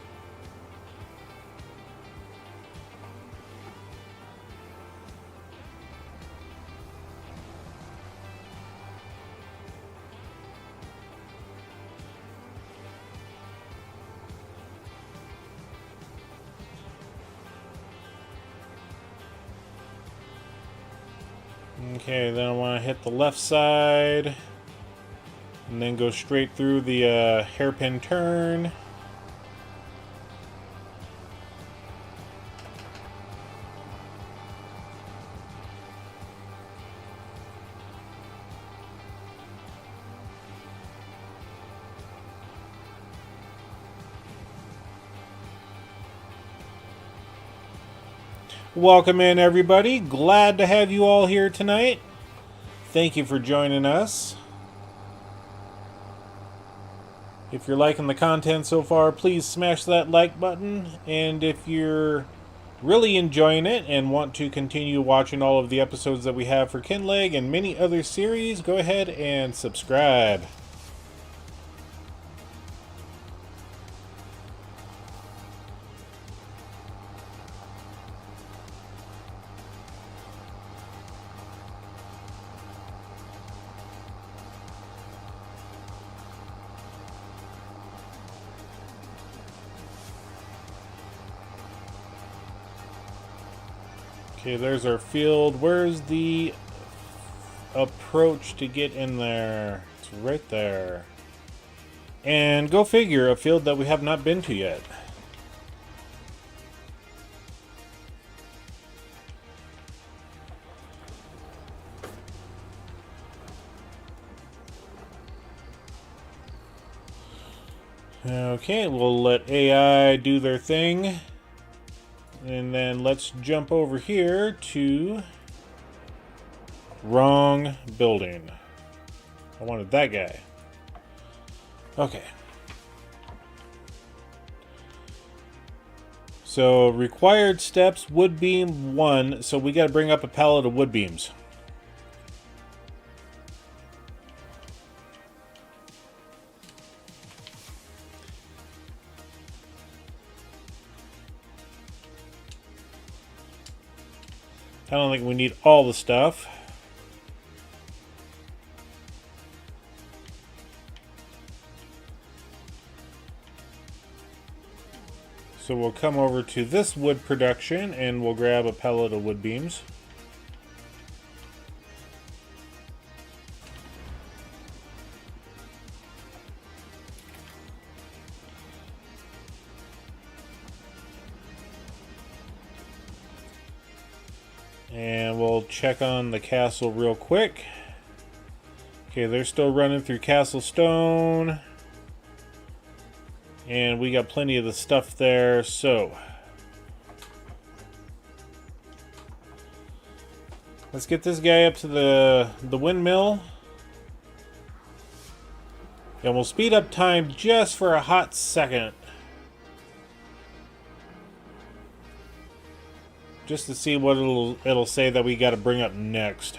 [SPEAKER 1] Okay, then I want to hit the left side. And then go straight through the hairpin turn. Welcome in, everybody. Glad to have you all here tonight. Thank you for joining us. If you're liking the content so far, please smash that like button. And if you're really enjoying it and want to continue watching all of the episodes that we have for Kinlaig and many other series, go ahead and subscribe. Okay, there's our field. Where's the approach to get in there? It's right there. And go figure, a field that we have not been to yet. Okay, we'll let AI do their thing. And then let's jump over here to wrong building. I wanted that guy. Okay. So required steps, wood beam 1. So we got to bring up a pallet of wood beams. I don't think we need all the stuff. So we'll come over to this wood production and we'll grab a pallet of wood beams. And we'll check on the castle real quick. Okay, they're still running through Castle Stone. And we got plenty of the stuff there, so let's get this guy up to the windmill. And we'll speed up time just for a hot second. Just to see what it'll say that we got to bring up next.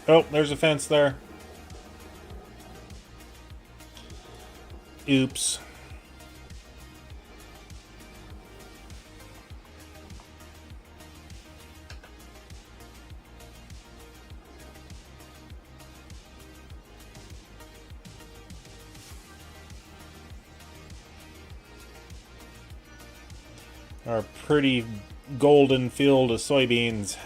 [SPEAKER 1] Oh, there's a fence there. Oops. Our pretty golden field of soybeans.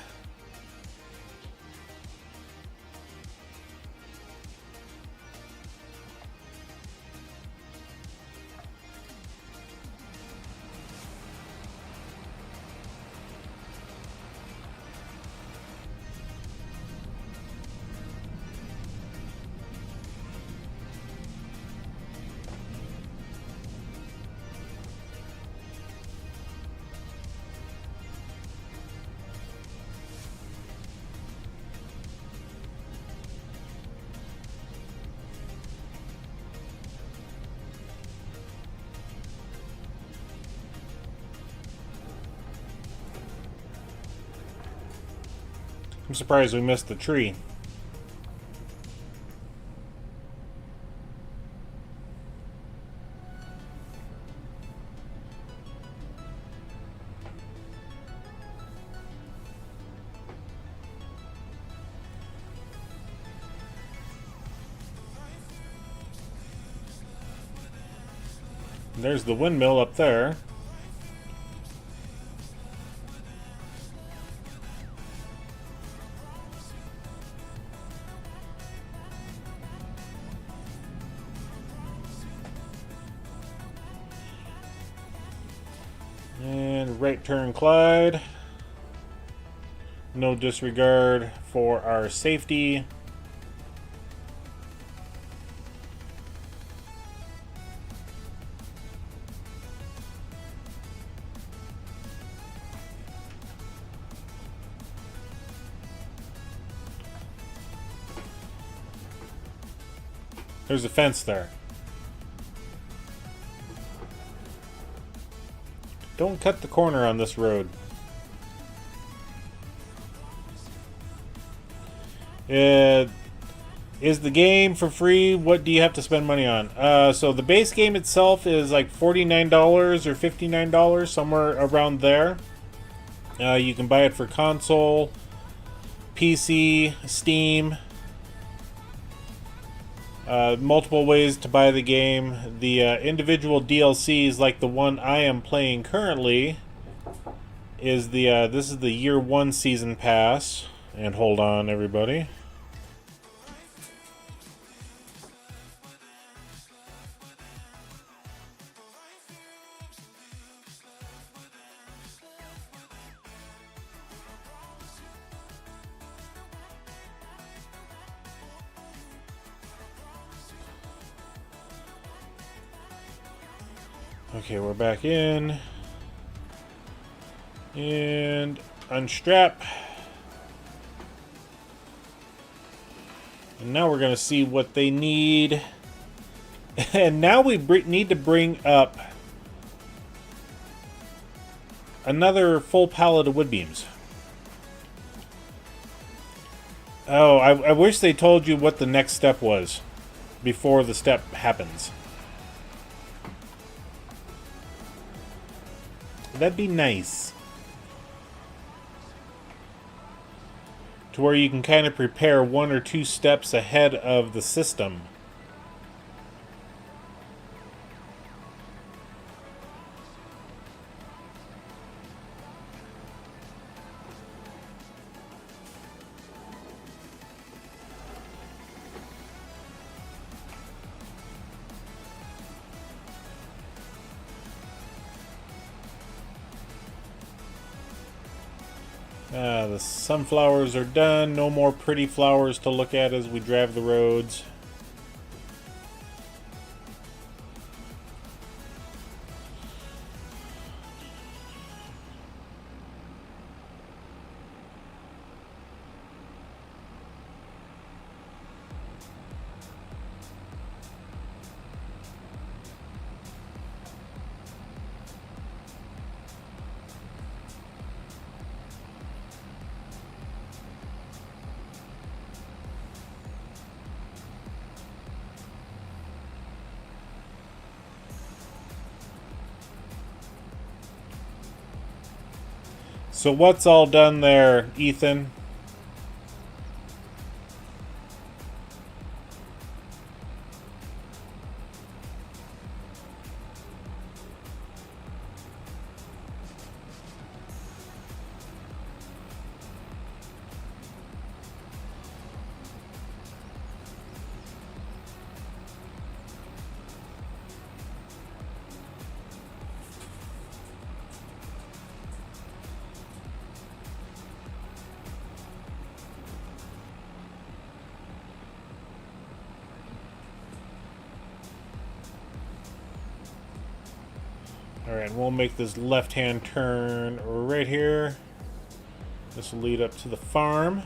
[SPEAKER 1] I'm surprised we missed the tree. There's the windmill up there. And right turn Clyde. No disregard for our safety. There's a fence there. Don't cut the corner on this road. Is the game for free? What do you have to spend money on? So the base game itself is like $49 or $59, somewhere around there. You can buy it for console, PC, Steam. Multiple ways to buy the game. The individual DLCs, like the one I am playing currently, is the this is the year 1 season pass. And hold on, everybody. Okay, we're back in. And unstrap. And now we're going to see what they need. And now we need to bring up another full pallet of wood beams. Oh, I wish they told you what the next step was before the step happens. That'd be nice. To where you can kind of prepare 1 or 2 steps ahead of the system. The sunflowers are done. No more pretty flowers to look at as we drive the roads. So what's all done there, Ethan? Alright, we'll make this left-hand turn right here. This will lead up to the farm.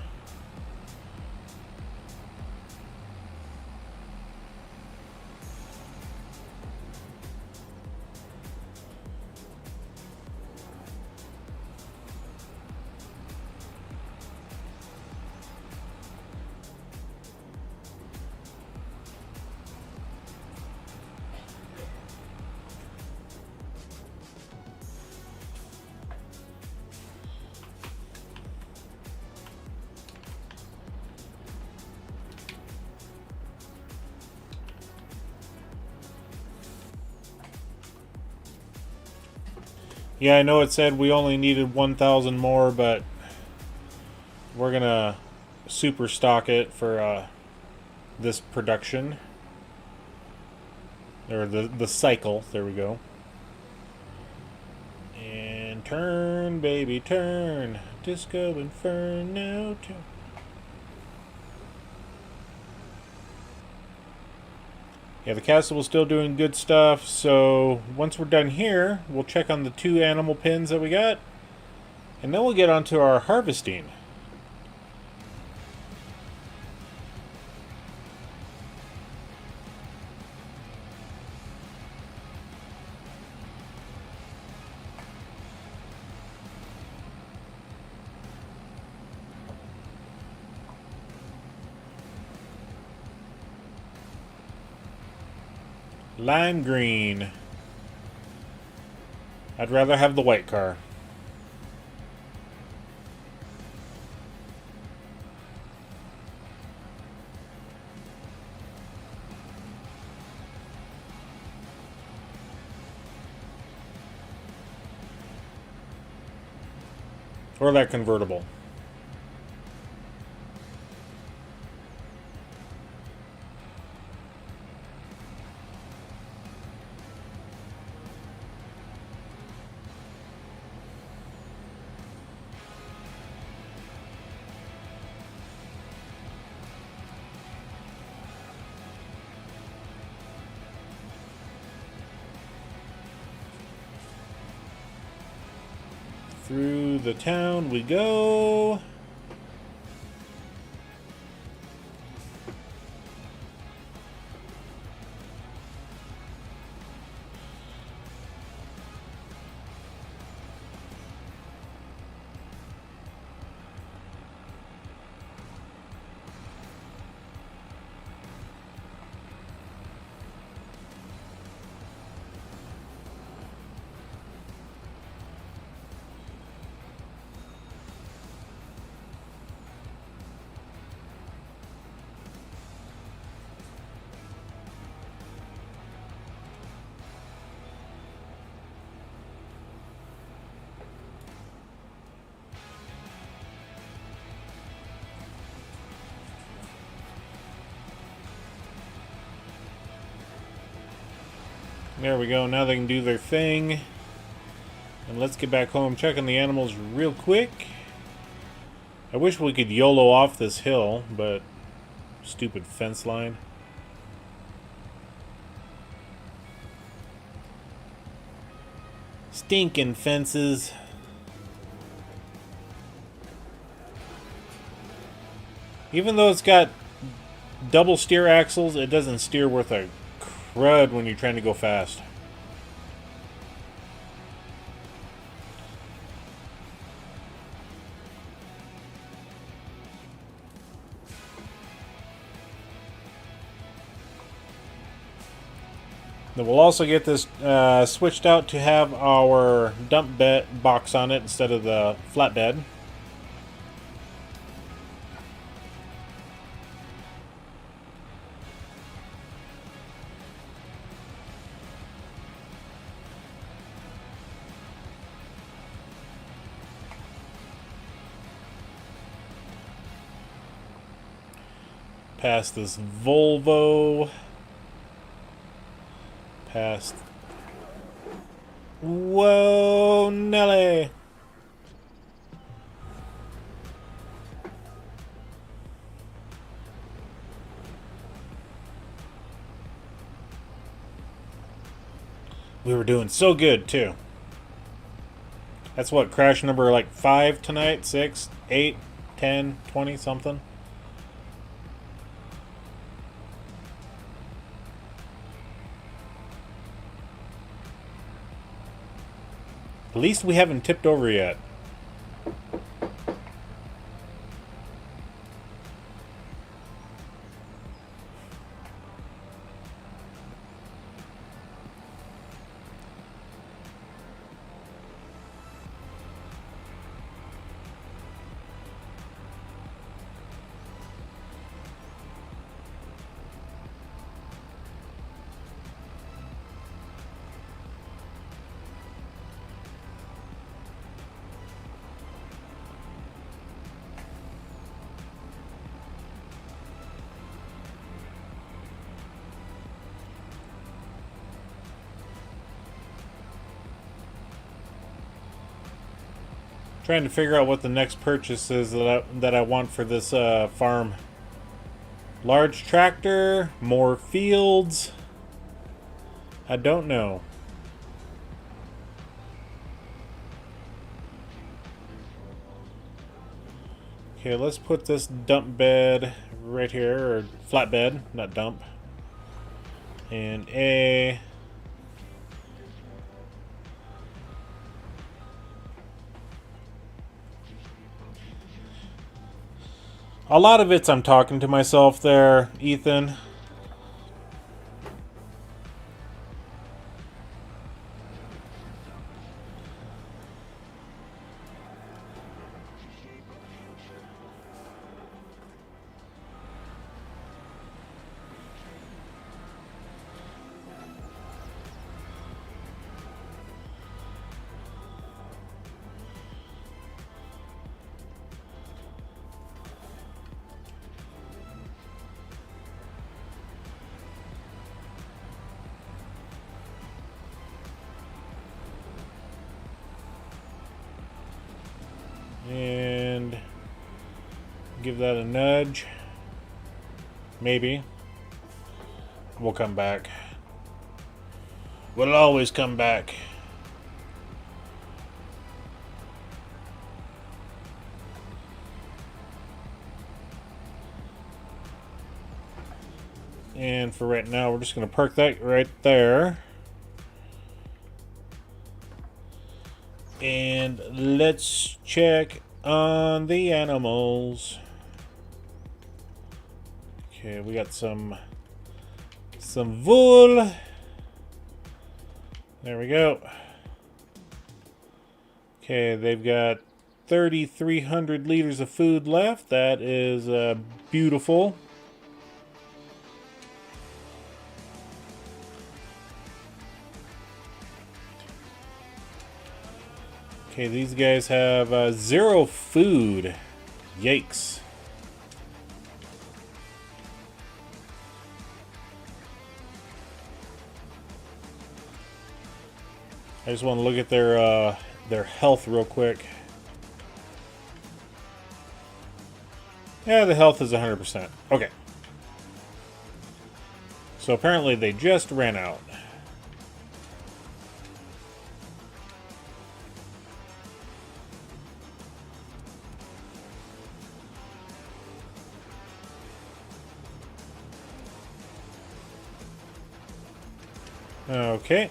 [SPEAKER 1] Yeah, I know it said we only needed 1,000 more, but we're gonna super stock it for this production. Or the cycle. There we go. And turn, baby, turn. Disco Inferno, turn. Yeah, the castle is still doing good stuff, so once we're done here, we'll check on the 2 animal pins that we got, and then we'll get onto our harvesting. Lime green. I'd rather have the white car. Or that convertible. Through the town we go. There we go. Now they can do their thing. And let's get back home, checking the animals real quick. I wish we could YOLO off this hill, but stupid fence line. Stinking fences. Even though it's got double steer axles, it doesn't steer worth a crud when you're trying to go fast. Then we'll also get this switched out to have our dump bed box on it instead of the flatbed. Past this Volvo. Past. Whoa, Nelly! We were doing so good, too. That's what, crash number like 5 tonight? 6, 8, 10, 20, something? At least we haven't tipped over yet. Trying to figure out what the next purchase is that I want for this farm. Large tractor, more fields. I don't know. Okay, let's put this dump bed right here, or flatbed, not dump. And a lot of it's I'm talking to myself there, Ethan. And give that a nudge. Maybe. We'll come back. We'll always come back. And for right now, we're just going to park that right there. And let's check on the animals. Okay, we got some wool. There we go. Okay, they've got 3,300 liters of food left. That is beautiful. Okay, these guys have 0 food. Yikes. I just want to look at their health real quick. Yeah, the health is 100%. Okay. So apparently they just ran out. Okay.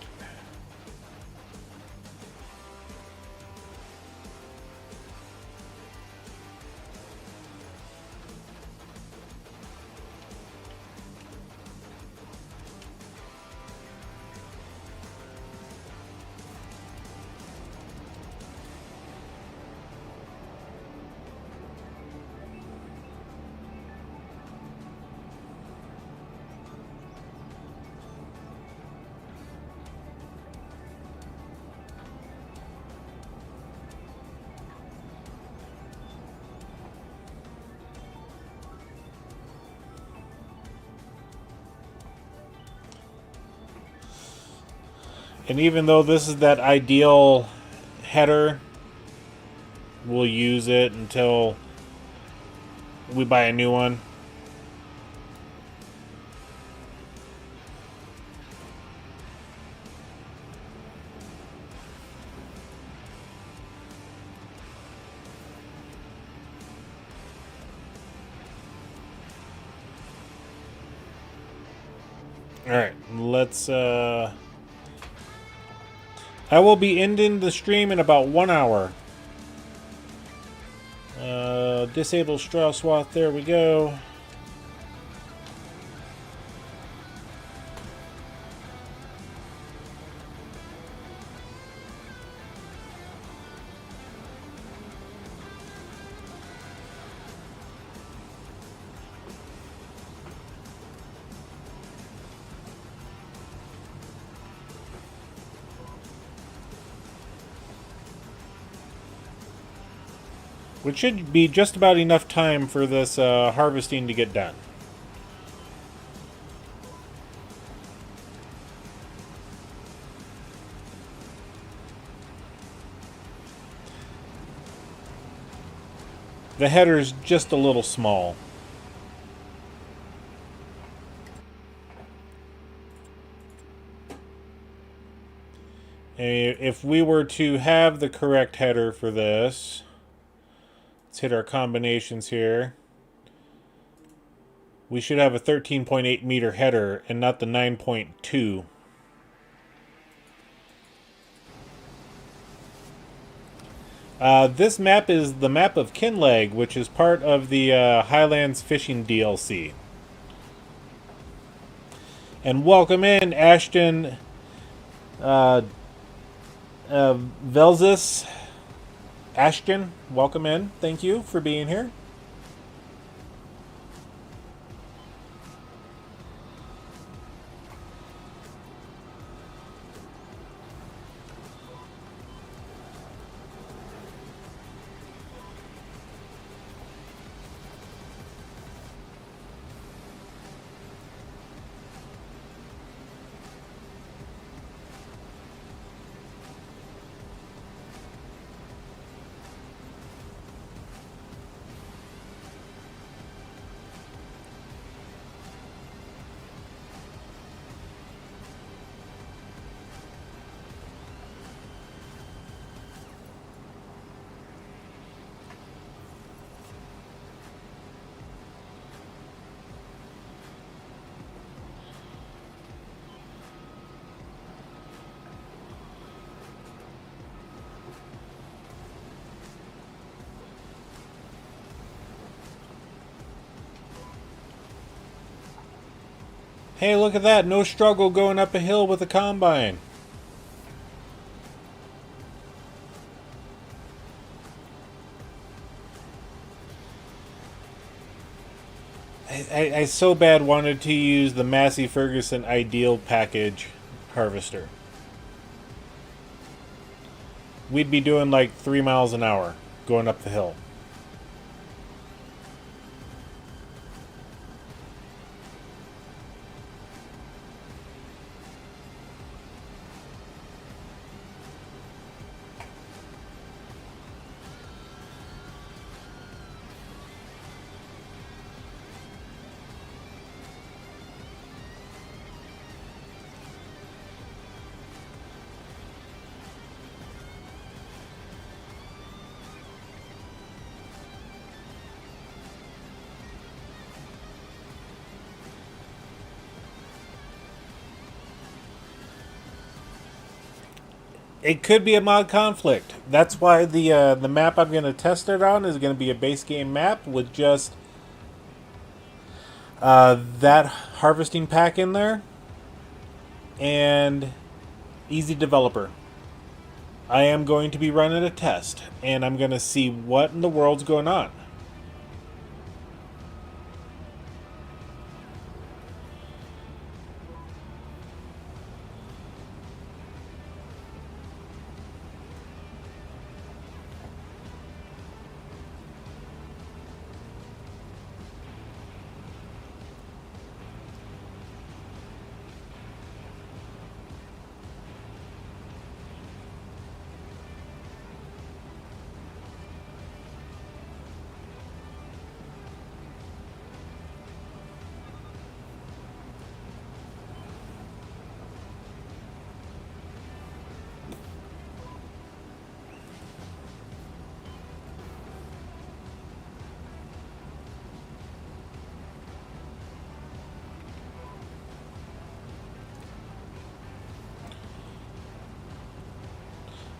[SPEAKER 1] And even though this is that ideal header, we'll use it until we buy a new one. Alright, let's I will be ending the stream in about 1 hour. Disable straw swath, there we go. Which should be just about enough time for this harvesting to get done. The header's just a little small. If we were to have the correct header for this, let's hit our combinations here. We should have a 13.8 meter header and not the 9.2. This map is the map of Kinlaig, which is part of the Highlands Fishing DLC. And welcome in, Ashton Velzis. Ashton, welcome in. Thank you for being here. Hey, look at that. No struggle going up a hill with a combine. I so bad wanted to use the Massey Ferguson Ideal Package harvester. We'd be doing like 3 miles an hour going up the hill. It could be a mod conflict. That's why the map I'm going to test it on is going to be a base game map with just that harvesting pack in there and easy developer. I am going to be running a test, and I'm going to see what in the world's going on.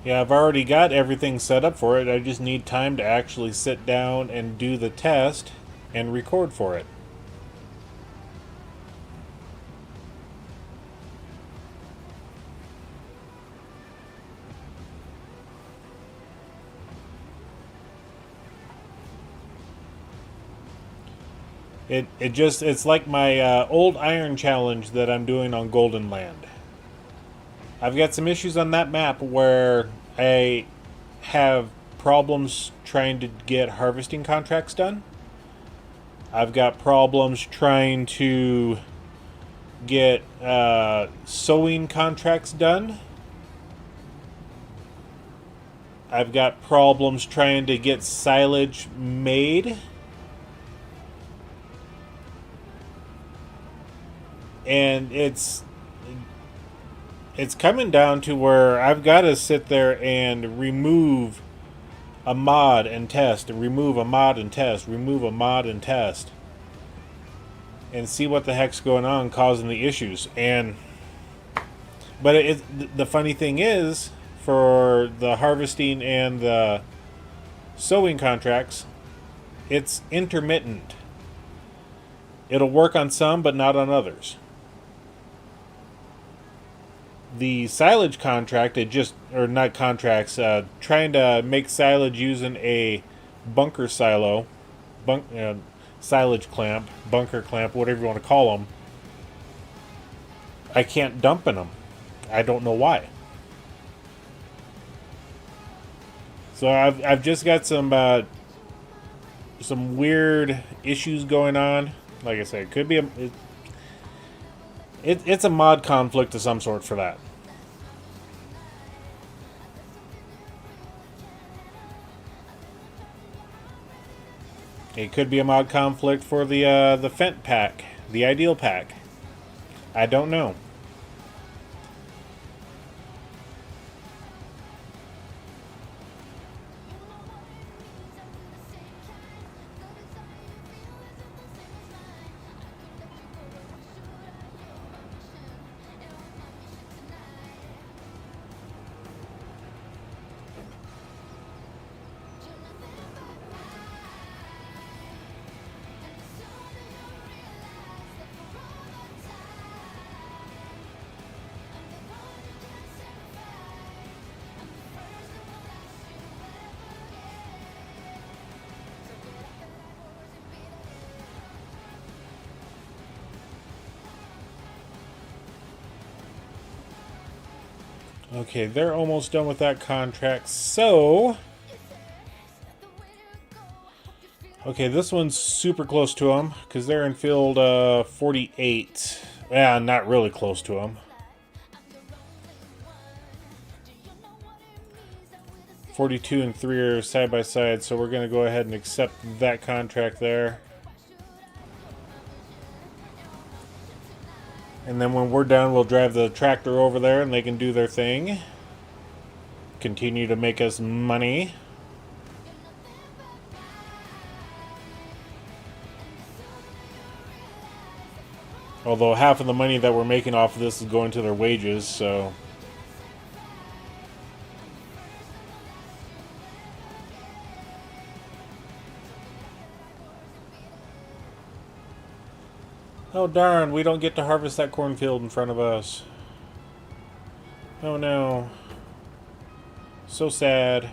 [SPEAKER 1] Yeah, I've already got everything set up for it. I just need time to actually sit down and do the test and record for it. It's like my old iron challenge that I'm doing on Golden Land. I've got some issues on that map where I have problems trying to get harvesting contracts done. I've got problems trying to get sowing contracts done. I've got problems trying to get silage made. And it's coming down to where I've got to sit there and remove a mod and test, and remove a mod and test, remove a mod and test, and see what the heck's going on causing the issues. But the funny thing is, for the harvesting and the sowing contracts, it's intermittent. It'll work on some, but not on others. The silage contract, not contracts, trying to make silage using a bunker silo, silage clamp, bunker clamp, whatever you want to call them, I can't dump in them. I don't know why. So I've just got some weird issues going on. Like I said, it could be it's a mod conflict of some sort for that. It could be a mod conflict for the Fent pack, the Ideal pack. I don't know. Okay, they're almost done with that contract, so... Okay, this one's super close to them, because they're in field 48. Yeah, not really close to them. 42 and 3 are side by side, so we're going to go ahead and accept that contract there. And then when we're done, we'll drive the tractor over there and they can do their thing. Continue to make us money. Although half of the money that we're making off of this is going to their wages, so... Oh darn, we don't get to harvest that cornfield in front of us. Oh no. So sad.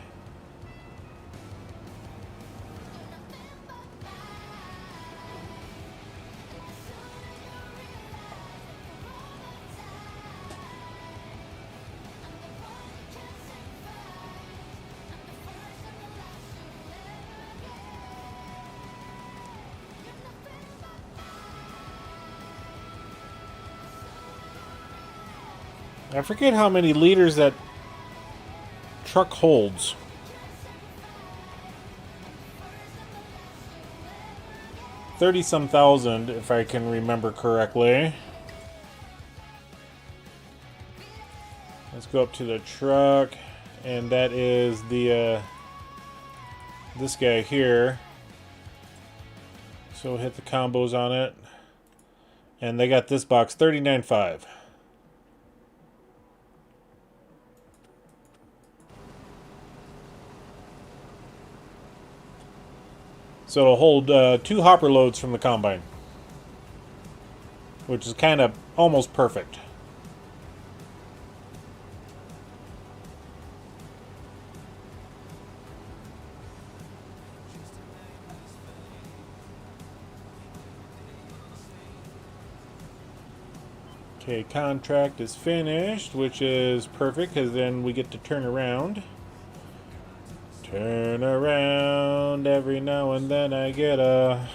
[SPEAKER 1] I forget how many liters that truck holds. $30-some thousand, if I can remember correctly. Let's go up to the truck, and that is the this guy here. So we'll hit the combos on it, and they got this box $39.5. So it'll hold 2 hopper loads from the combine, which is kind of almost perfect. Okay, contract is finished, which is perfect because then we get to turn around. Turn around every now and then I get a...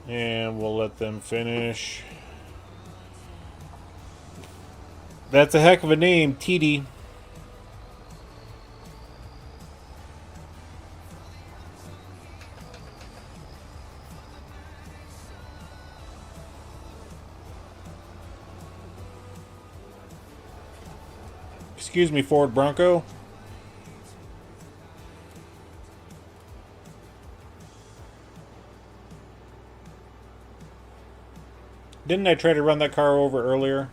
[SPEAKER 1] And we'll let them finish. That's a heck of a name, TD. Excuse me, Ford Bronco. Didn't I try to run that car over earlier?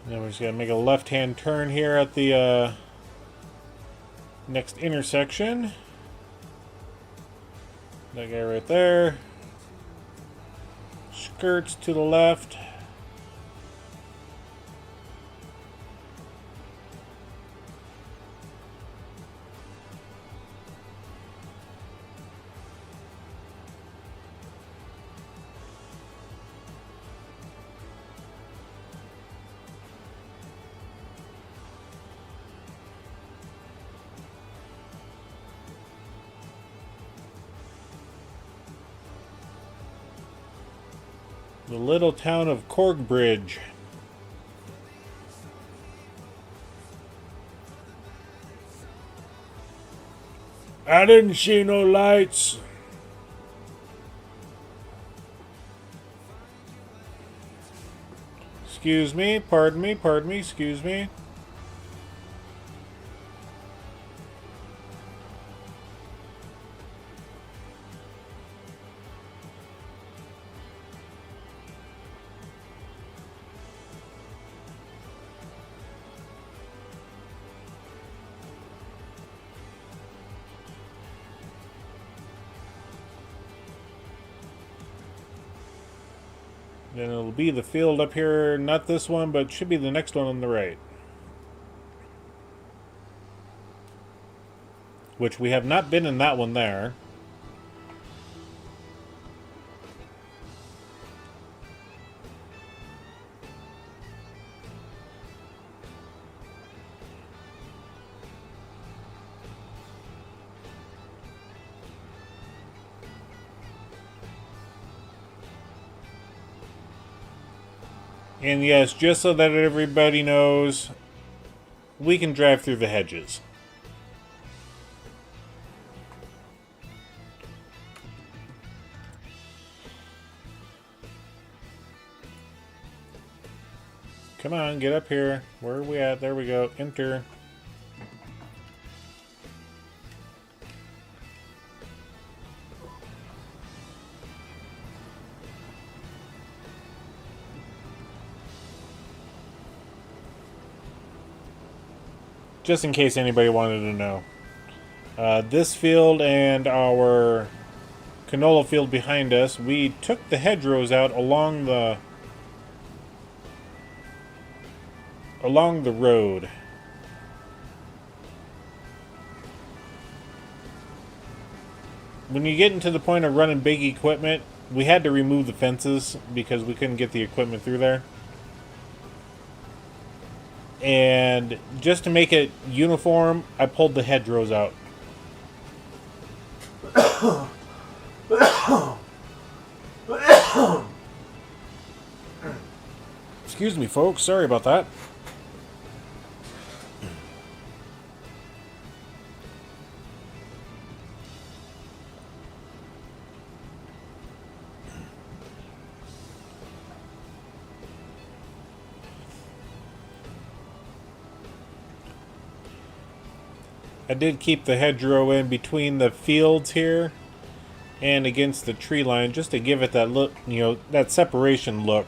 [SPEAKER 1] Then we're just going to make a left-hand turn here at the next intersection. That guy right there. Skirts to the left. The little town of Corkbridge. I didn't see no lights. Excuse me, pardon me, excuse me. Then it'll be the field up here, not this one, but should be the next one on the right. Which we have not been in that one there. And yes, just so that everybody knows, we can drive through the hedges. Come on, get up here. Where are we at? There we go. Enter. Just in case anybody wanted to know. This field and our canola field behind us, we took the hedgerows out along the road. When you get into the point of running big equipment, we had to remove the fences because we couldn't get the equipment through there. And just to make it uniform, I pulled the hedgerows out. Excuse me, folks. Sorry about that. I did keep the hedgerow in between the fields here and against the tree line, just to give it that look, you know, that separation look.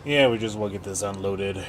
[SPEAKER 1] Yeah, we just will get this unloaded.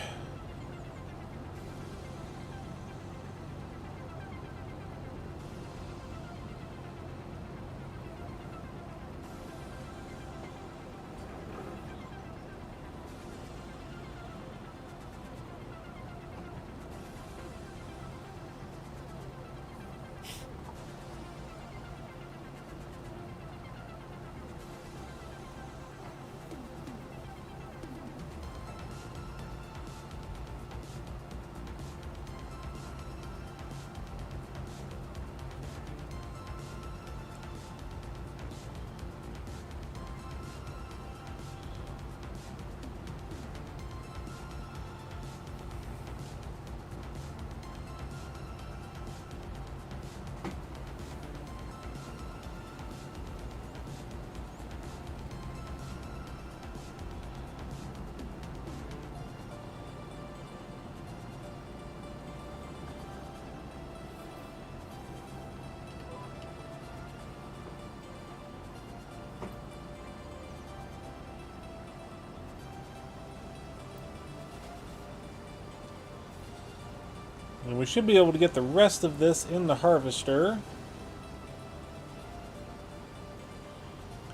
[SPEAKER 1] And we should be able to get the rest of this in the harvester.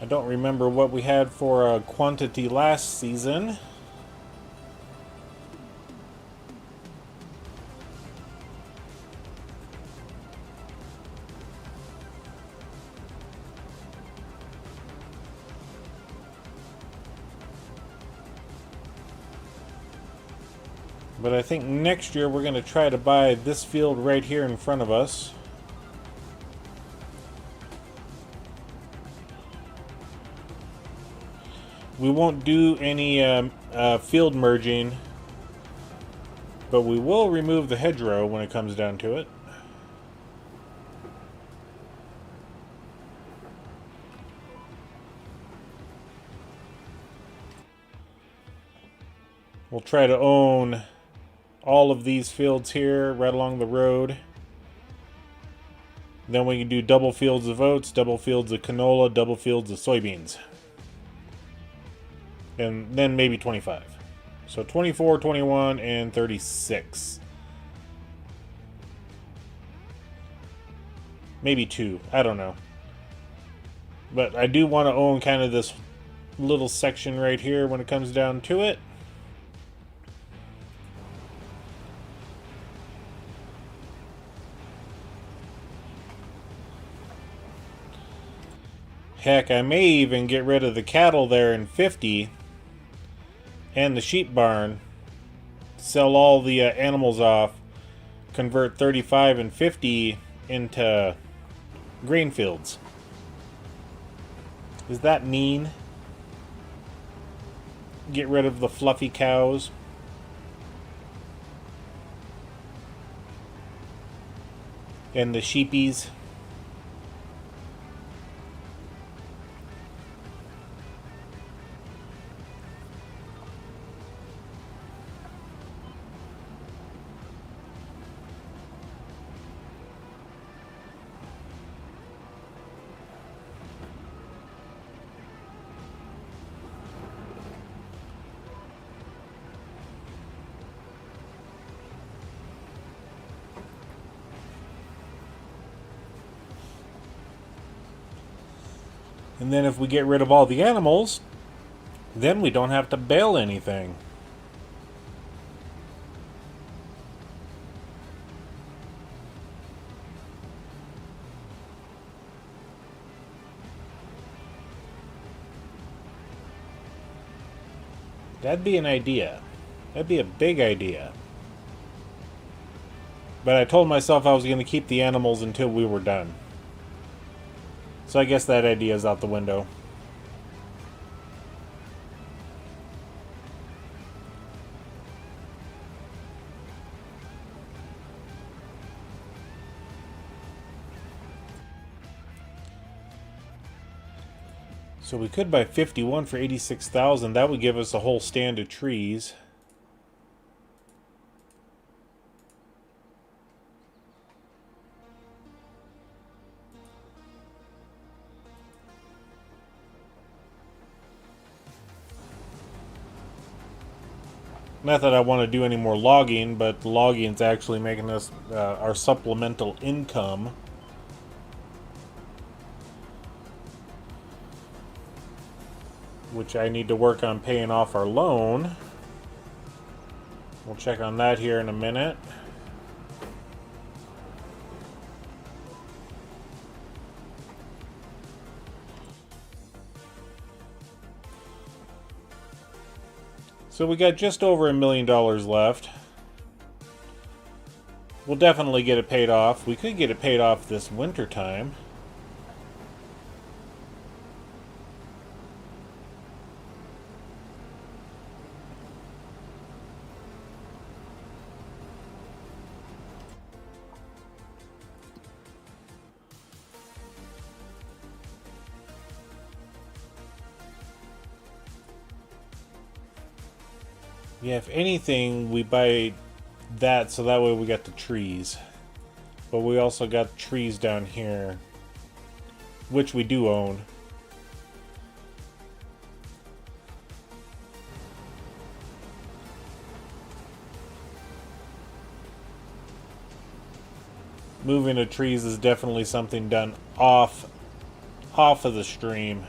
[SPEAKER 1] I don't remember what we had for a quantity last season. But I think next year we're going to try to buy this field right here in front of us. We won't do any field merging, but we will remove the hedgerow when it comes down to it. We'll try to own all of these fields here right along the road. Then we can do double fields of oats, double fields of canola, double fields of soybeans. And then maybe 25. So 24, 21, and 36. Maybe 2. I don't know. But I do want to own kind of this little section right here when it comes down to it. Heck, I may even get rid of the cattle there in 50 and the sheep barn, sell all the animals off, convert 35 and 50 into grain fields. Is that mean? Get rid of the fluffy cows. And the sheepies. And then if we get rid of all the animals, then we don't have to bale anything. That'd be an idea. That'd be a big idea. But I told myself I was going to keep the animals until we were done. So I guess that idea is out the window. So we could buy 51 for 86,000. That would give us a whole stand of trees. Not that I want to do any more logging, but logging is actually making us our supplemental income. Which I need to work on paying off our loan. We'll check on that here in a minute. So we got just over $1 million left. We'll definitely get it paid off. We could get it paid off this winter time. Yeah, if anything, we buy that so that way we got the trees. But we also got trees down here, which we do own. Moving the trees is definitely something done off of the stream.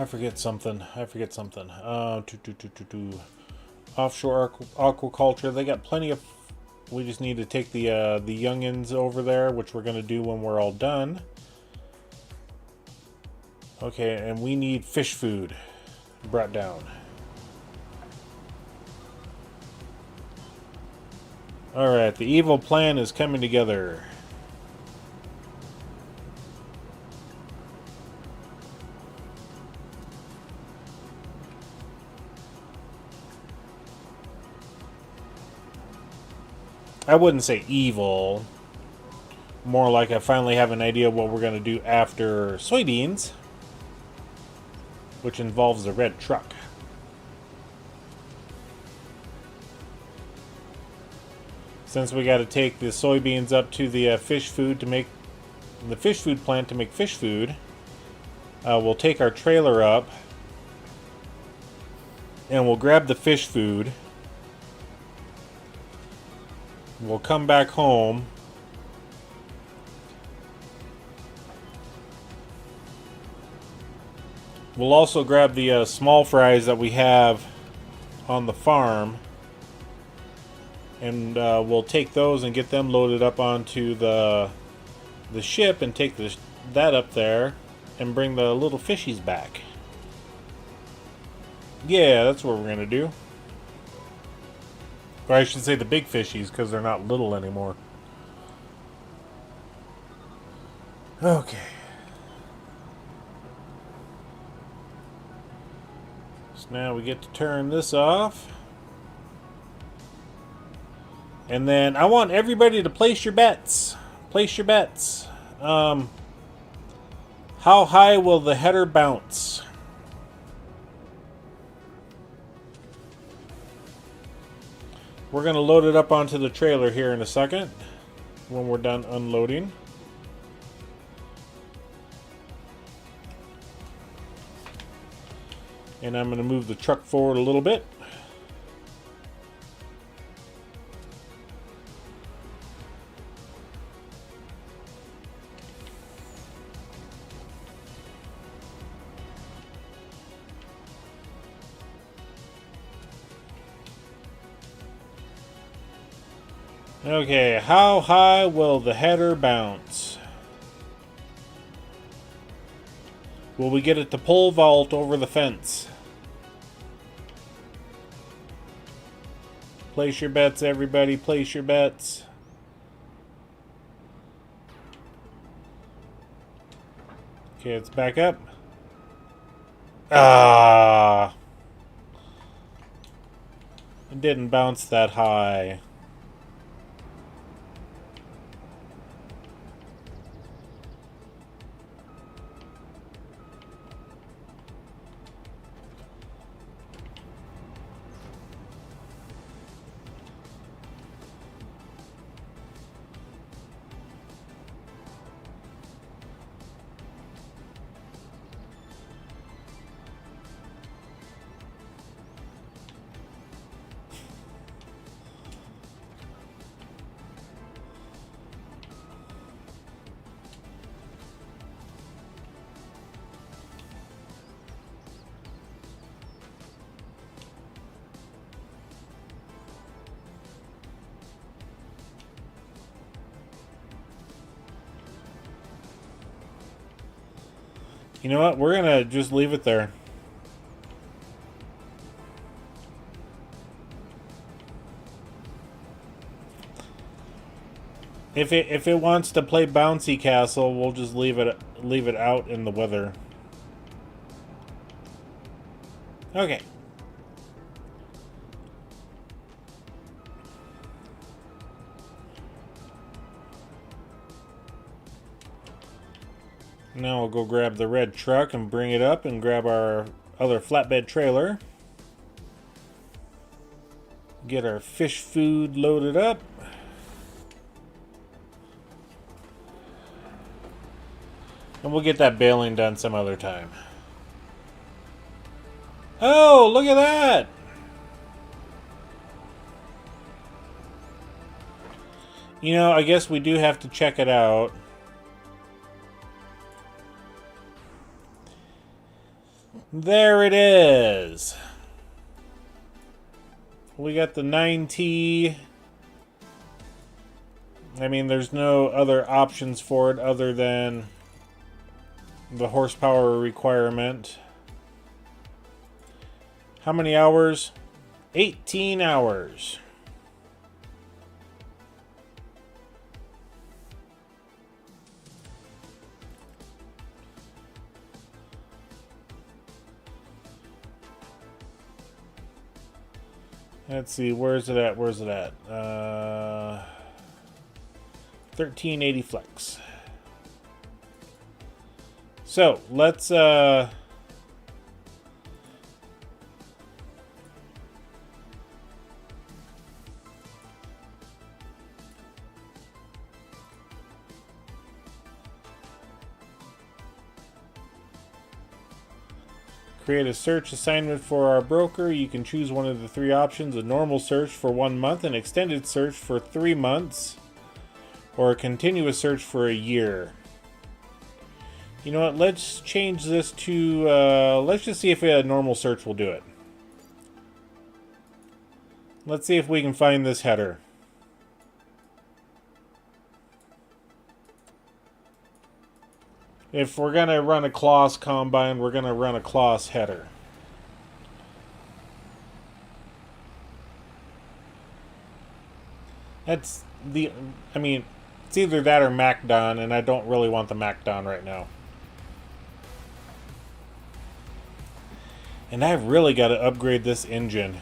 [SPEAKER 1] I forget something. Offshore aquaculture. They got plenty of. We just need to take the youngins over there, which we're gonna do when we're all done. Okay, and we need fish food brought down. Alright, the evil plan is coming together. I wouldn't say evil. More like I finally have an idea what we're going to do after soybeans, which involves the red truck. Since we got to take the soybeans up to the fish food to make the fish food plant to make fish food, we'll take our trailer up and we'll grab the fish food. We'll come back home. We'll also grab the small fries that we have on the farm. And we'll take those and get them loaded up onto the ship and take that up there and bring the little fishies back. Yeah, that's what we're going to do. Or I should say the big fishies, because they're not little anymore. Okay. So now we get to turn this off. And then I want everybody to place your bets. Place your bets. How high will the header bounce? We're going to load it up onto the trailer here in a second when we're done unloading. And I'm going to move the truck forward a little bit. Okay, how high will the header bounce? Will we get it to pole vault over the fence? Place your bets, everybody. Place your bets. Okay, it's back up. Ah! It didn't bounce that high. You know what? We're gonna just leave it there. If it wants to play bouncy castle, we'll just leave it out in the weather. Okay. Now we'll go grab the red truck and bring it up and grab our other flatbed trailer. Get our fish food loaded up. And we'll get that baling done some other time. Oh, look at that! You know, I guess we do have to check it out. There it is. We got the 9T. I mean, there's no other options for it other than the horsepower requirement. How many hours? 18 hours. Let's see, where's it at? 1380 flex. So, let's create a search assignment for our broker. You can choose one of the three options: a normal search for 1 month, an extended search for 3 months, or a continuous search for a year. You know what, let's change this to, let's just see if a normal search will do it. Let's see if we can find this header. If we're going to run a Kloss combine, we're going to run a Kloss header. That's the, I mean, it's either that or MacDon, and I don't really want the MacDon right now. And I've really got to upgrade this engine.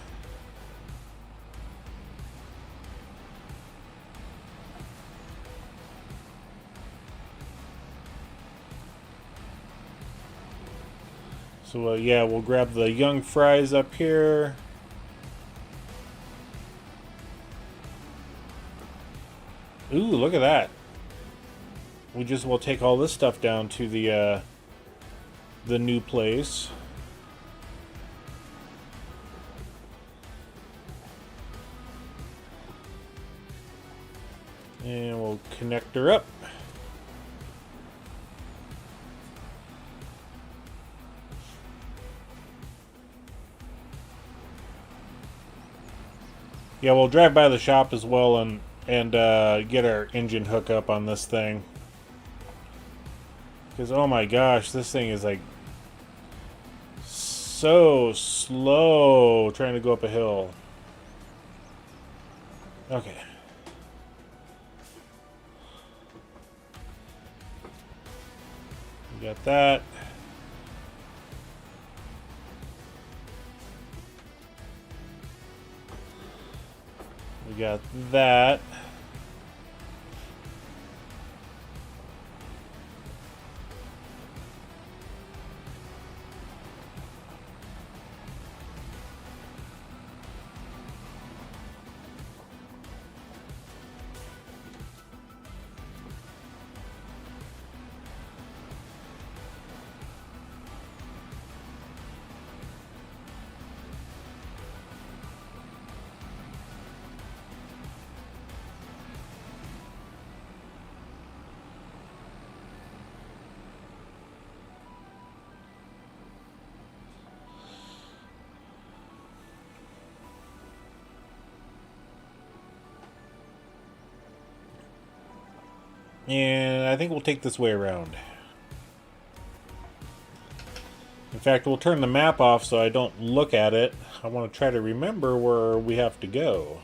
[SPEAKER 1] So yeah, we'll grab the young fries up here. Ooh, look at that. We just will take all this stuff down to the new place. And we'll connect her up. Yeah, we'll drive by the shop as well and get our engine hook up on this thing. Because, oh my gosh, this thing is like so slow trying to go up a hill. Okay. We got that. We got that. And I think we'll take this way around. In fact, we'll turn the map off so I don't look at it. I want to try to remember where we have to go.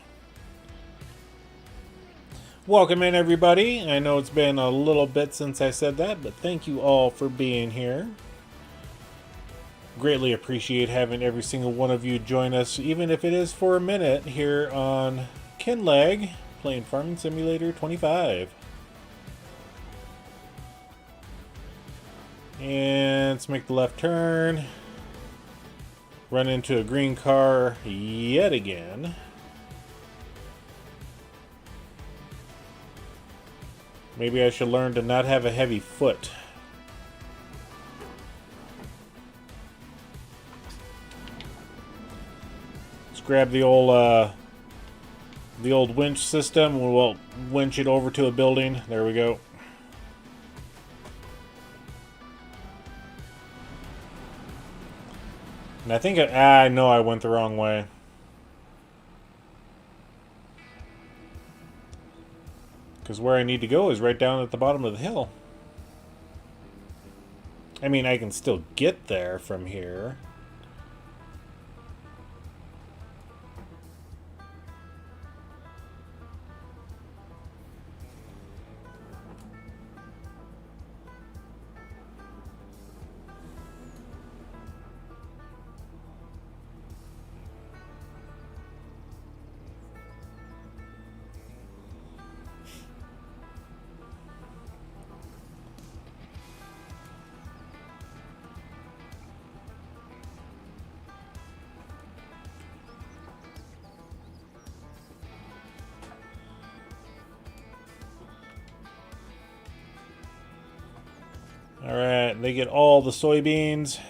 [SPEAKER 1] Welcome in, everybody. I know it's been a little bit since I said that, but thank you all for being here. Greatly appreciate having every single one of you join us, even if it is for a minute, here on Kinlaig, playing Farming Simulator 25. And let's make the left turn. Run into a green car yet again. Maybe I should learn to not have a heavy foot. Let's grab the old winch system. We'll winch it over to a building. There we go. And I think I know I went the wrong way. Because where I need to go is right down at the bottom of the hill. I mean, I can still get there from here. Alright, they get all the soybeans.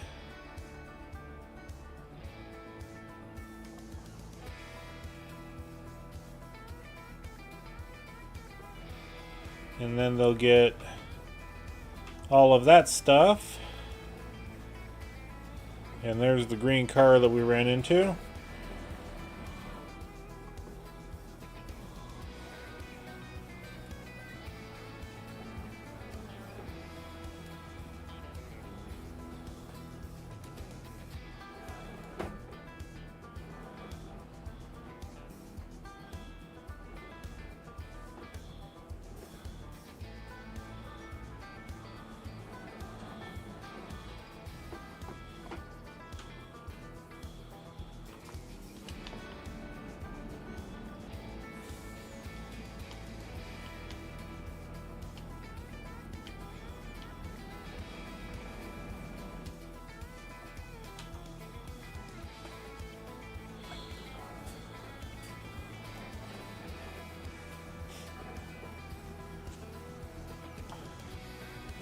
[SPEAKER 1] And then they'll get all of that stuff. And there's the green car that we ran into.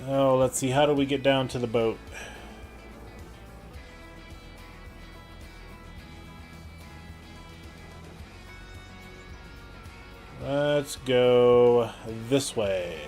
[SPEAKER 1] Oh, let's see. How do we get down to the boat? Let's go this way.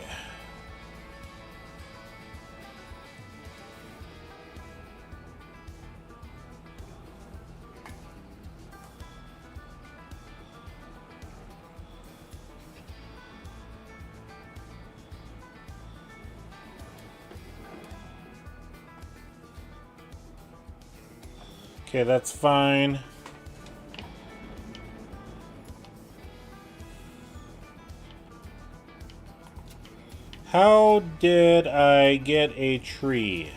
[SPEAKER 1] Okay, that's fine. How did I get a tree?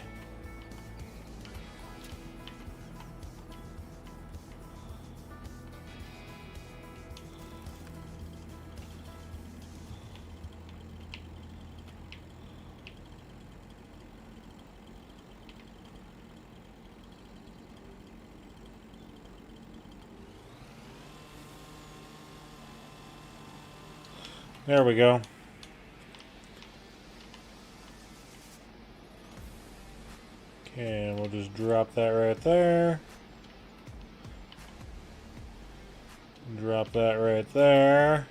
[SPEAKER 1] There we go. Okay, we'll just drop that right there. Drop that right there.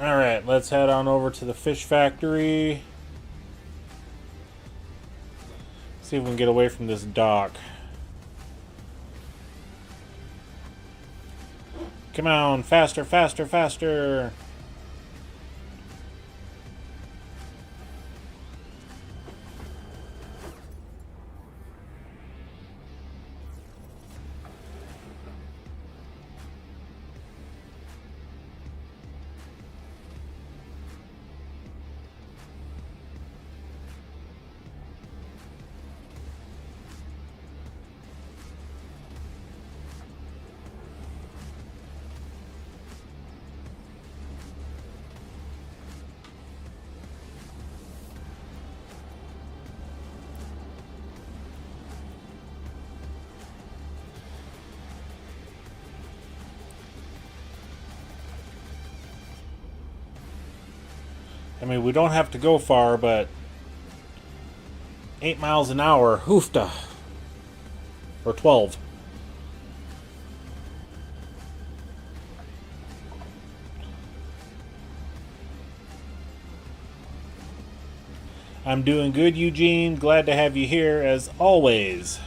[SPEAKER 1] Alright, let's head on over to the fish factory. See if we can get away from this dock. Come on, faster, faster, faster! I mean, we don't have to go far, but 8 miles an hour, hoofda. Or 12. I'm doing good, Eugene. Glad to have you here as always.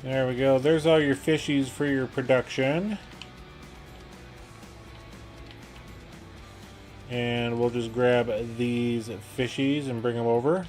[SPEAKER 1] There we go. There's all your fishies for your production. And we'll just grab these fishies and bring them over.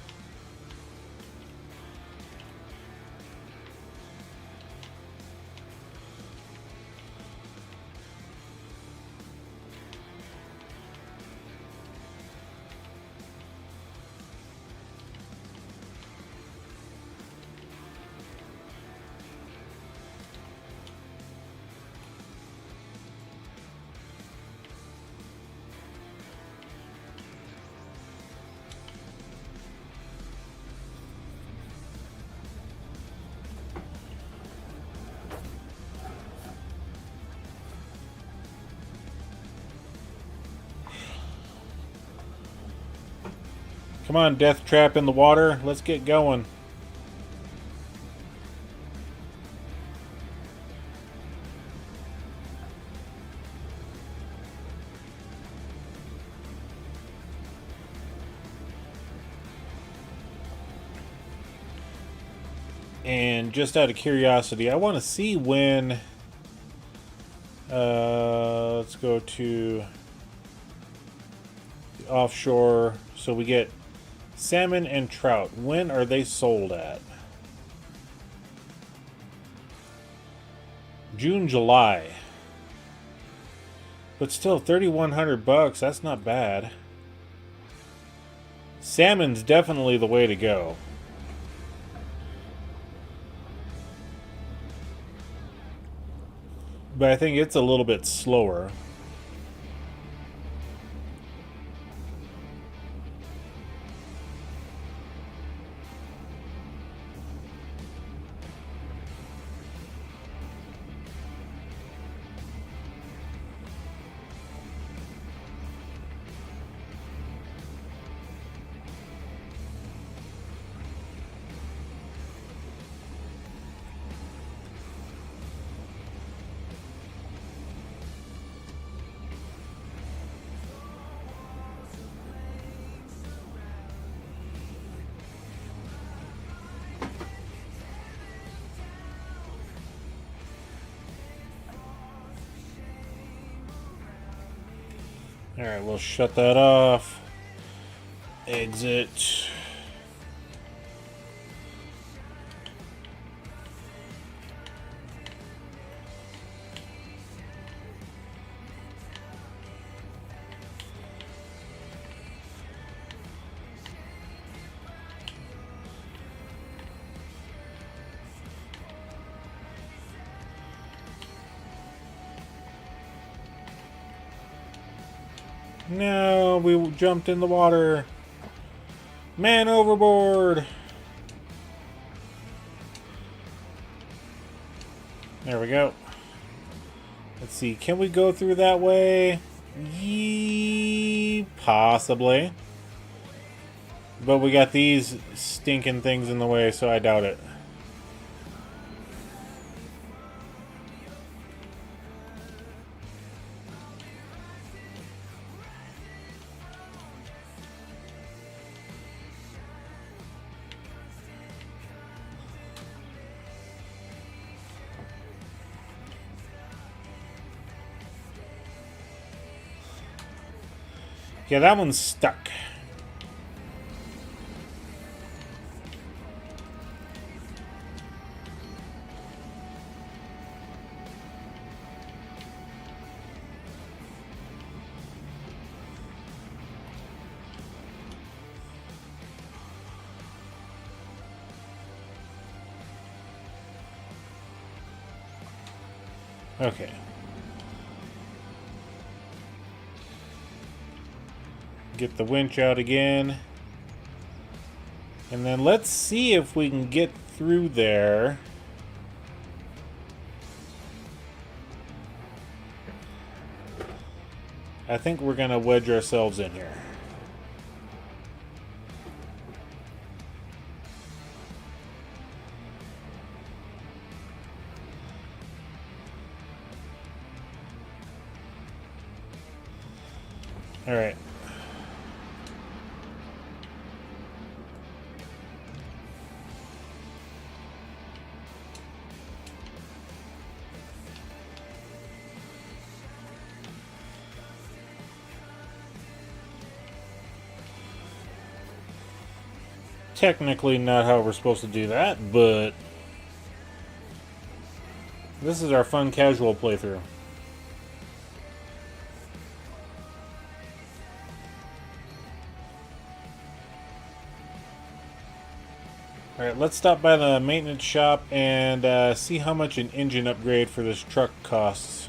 [SPEAKER 1] Come on, Death Trap in the water. Let's get going. And just out of curiosity, I want to see when... let's go to the offshore. So we get salmon and trout. When are they sold at? June, July. But still, 3,100 bucks. That's not bad. Salmon's definitely the way to go. But I think it's a little bit slower. Alright, we'll shut that off. Exit. No, we jumped in the water. Man overboard. There we go. Let's see, can we go through that way? Possibly. But we got these stinking things in the way, so I doubt it. Yeah, that one's stuck. Okay. Get the winch out again. And then let's see if we can get through there. I think we're gonna wedge ourselves in here. All right. Technically not how we're supposed to do that, but this is our fun casual playthrough. Alright, let's stop by the maintenance shop and see how much an engine upgrade for this truck costs.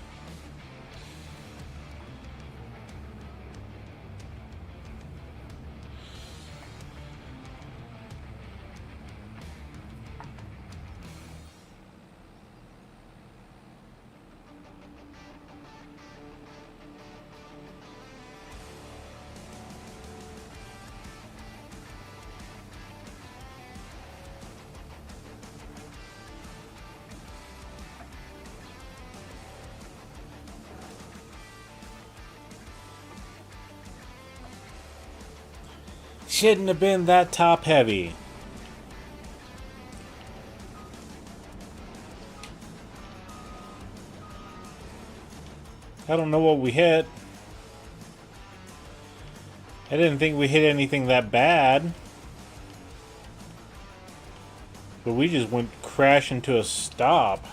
[SPEAKER 1] Shouldn't have been that top heavy. I don't know what we hit. I didn't think we hit anything that bad. But we just went crashing to a stop.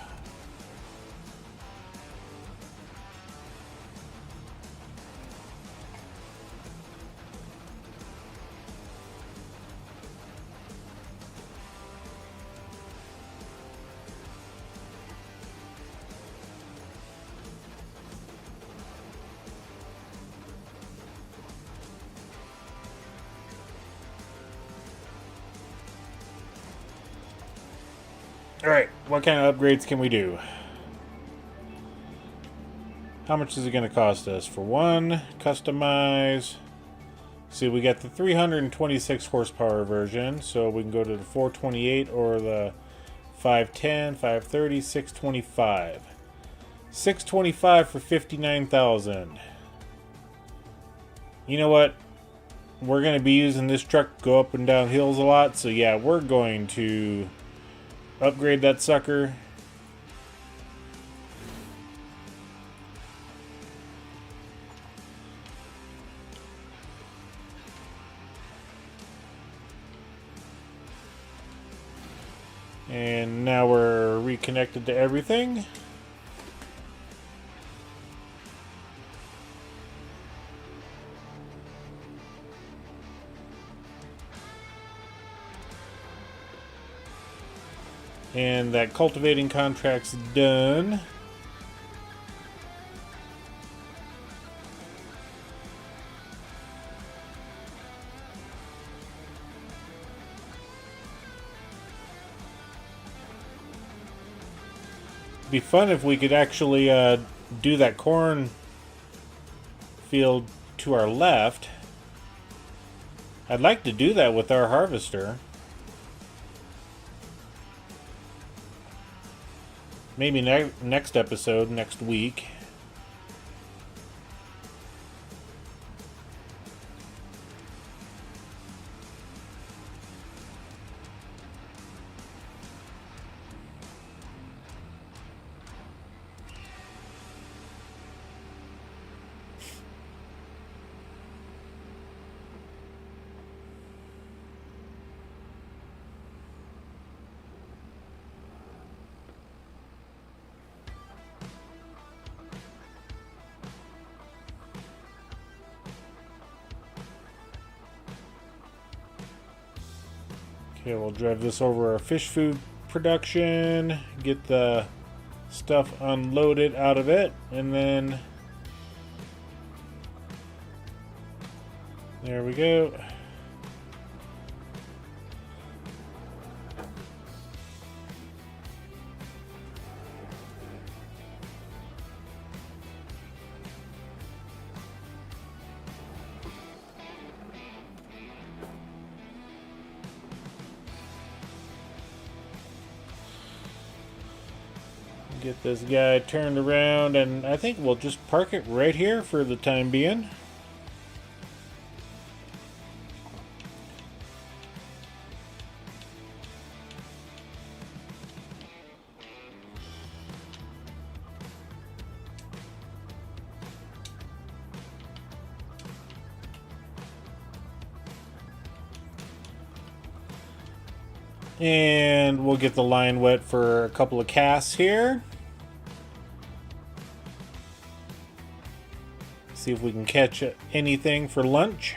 [SPEAKER 1] Alright, what kind of upgrades can we do? How much is it going to cost us? For one, customize. See, we got the 326 horsepower version, so we can go to the 428 or the 510, 530, 625. 625 for 59,000. You know what? We're going to be using this truck to go up and down hills a lot, so yeah, we're going to upgrade that sucker. And now we're reconnected to everything. And that cultivating contract's done. It'd be fun if we could actually do that corn field to our left. I'd like to do that with our harvester. Maybe next episode, next week. Okay, we'll drive this over our fish food production, get the stuff unloaded out of it, and then there we go. Get this guy turned around, and I think we'll just park it right here for the time being. And we'll get the line wet for a couple of casts here. See if we can catch anything for lunch.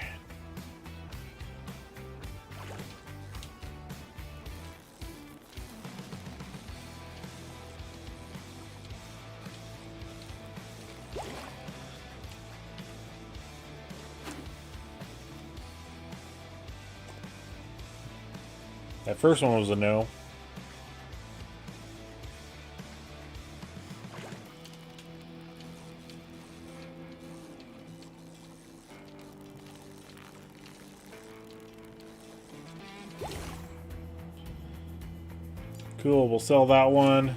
[SPEAKER 1] That first one was a no. Cool, we'll sell that one.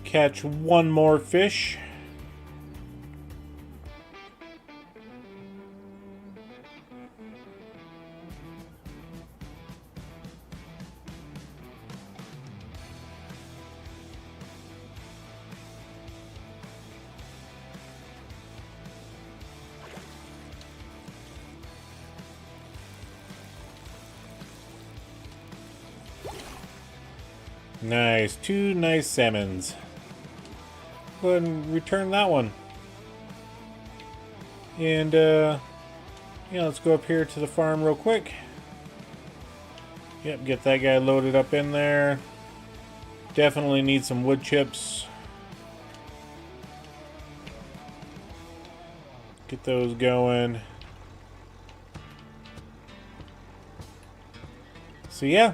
[SPEAKER 1] Catch one more fish. Nice, two nice salmons. Go ahead and return that one. And yeah, let's go up here to the farm real quick. Yep, get that guy loaded up in there. Definitely need some wood chips. Get those going. So yeah.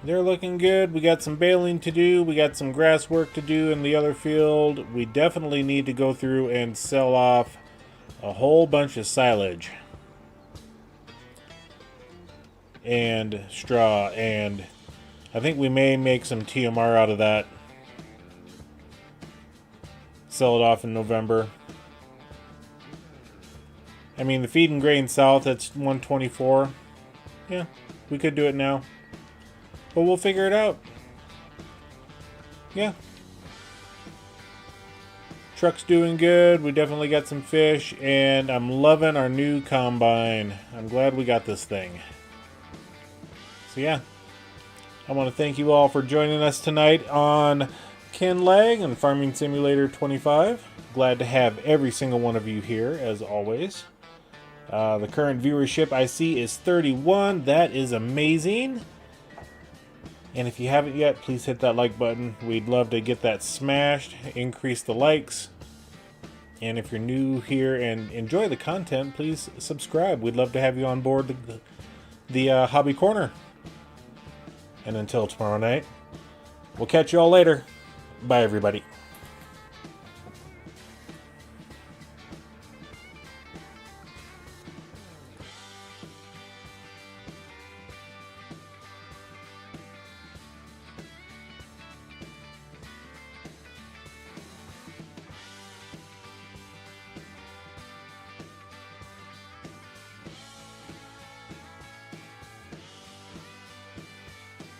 [SPEAKER 1] They're looking good. We got some baling to do. We got some grass work to do in the other field. We definitely need to go through and sell off a whole bunch of silage. And straw. And I think we may make some TMR out of that. Sell it off in November. I mean, the feed and grain south, that's 124. Yeah, we could do it now. But we'll figure it out. Yeah. Truck's doing good. We definitely got some fish. And I'm loving our new combine. I'm glad we got this thing. So yeah. I want to thank you all for joining us tonight on Kinlaig and Farming Simulator 25. Glad to have every single one of you here, as always. The current viewership I see is 31. That is amazing. And if you haven't yet, please hit that like button. We'd love to get that smashed, increase the likes. And if you're new here and enjoy the content, please subscribe. We'd love to have you on board the Hobby Corner. And until tomorrow night, We'll catch you all later. Bye, everybody.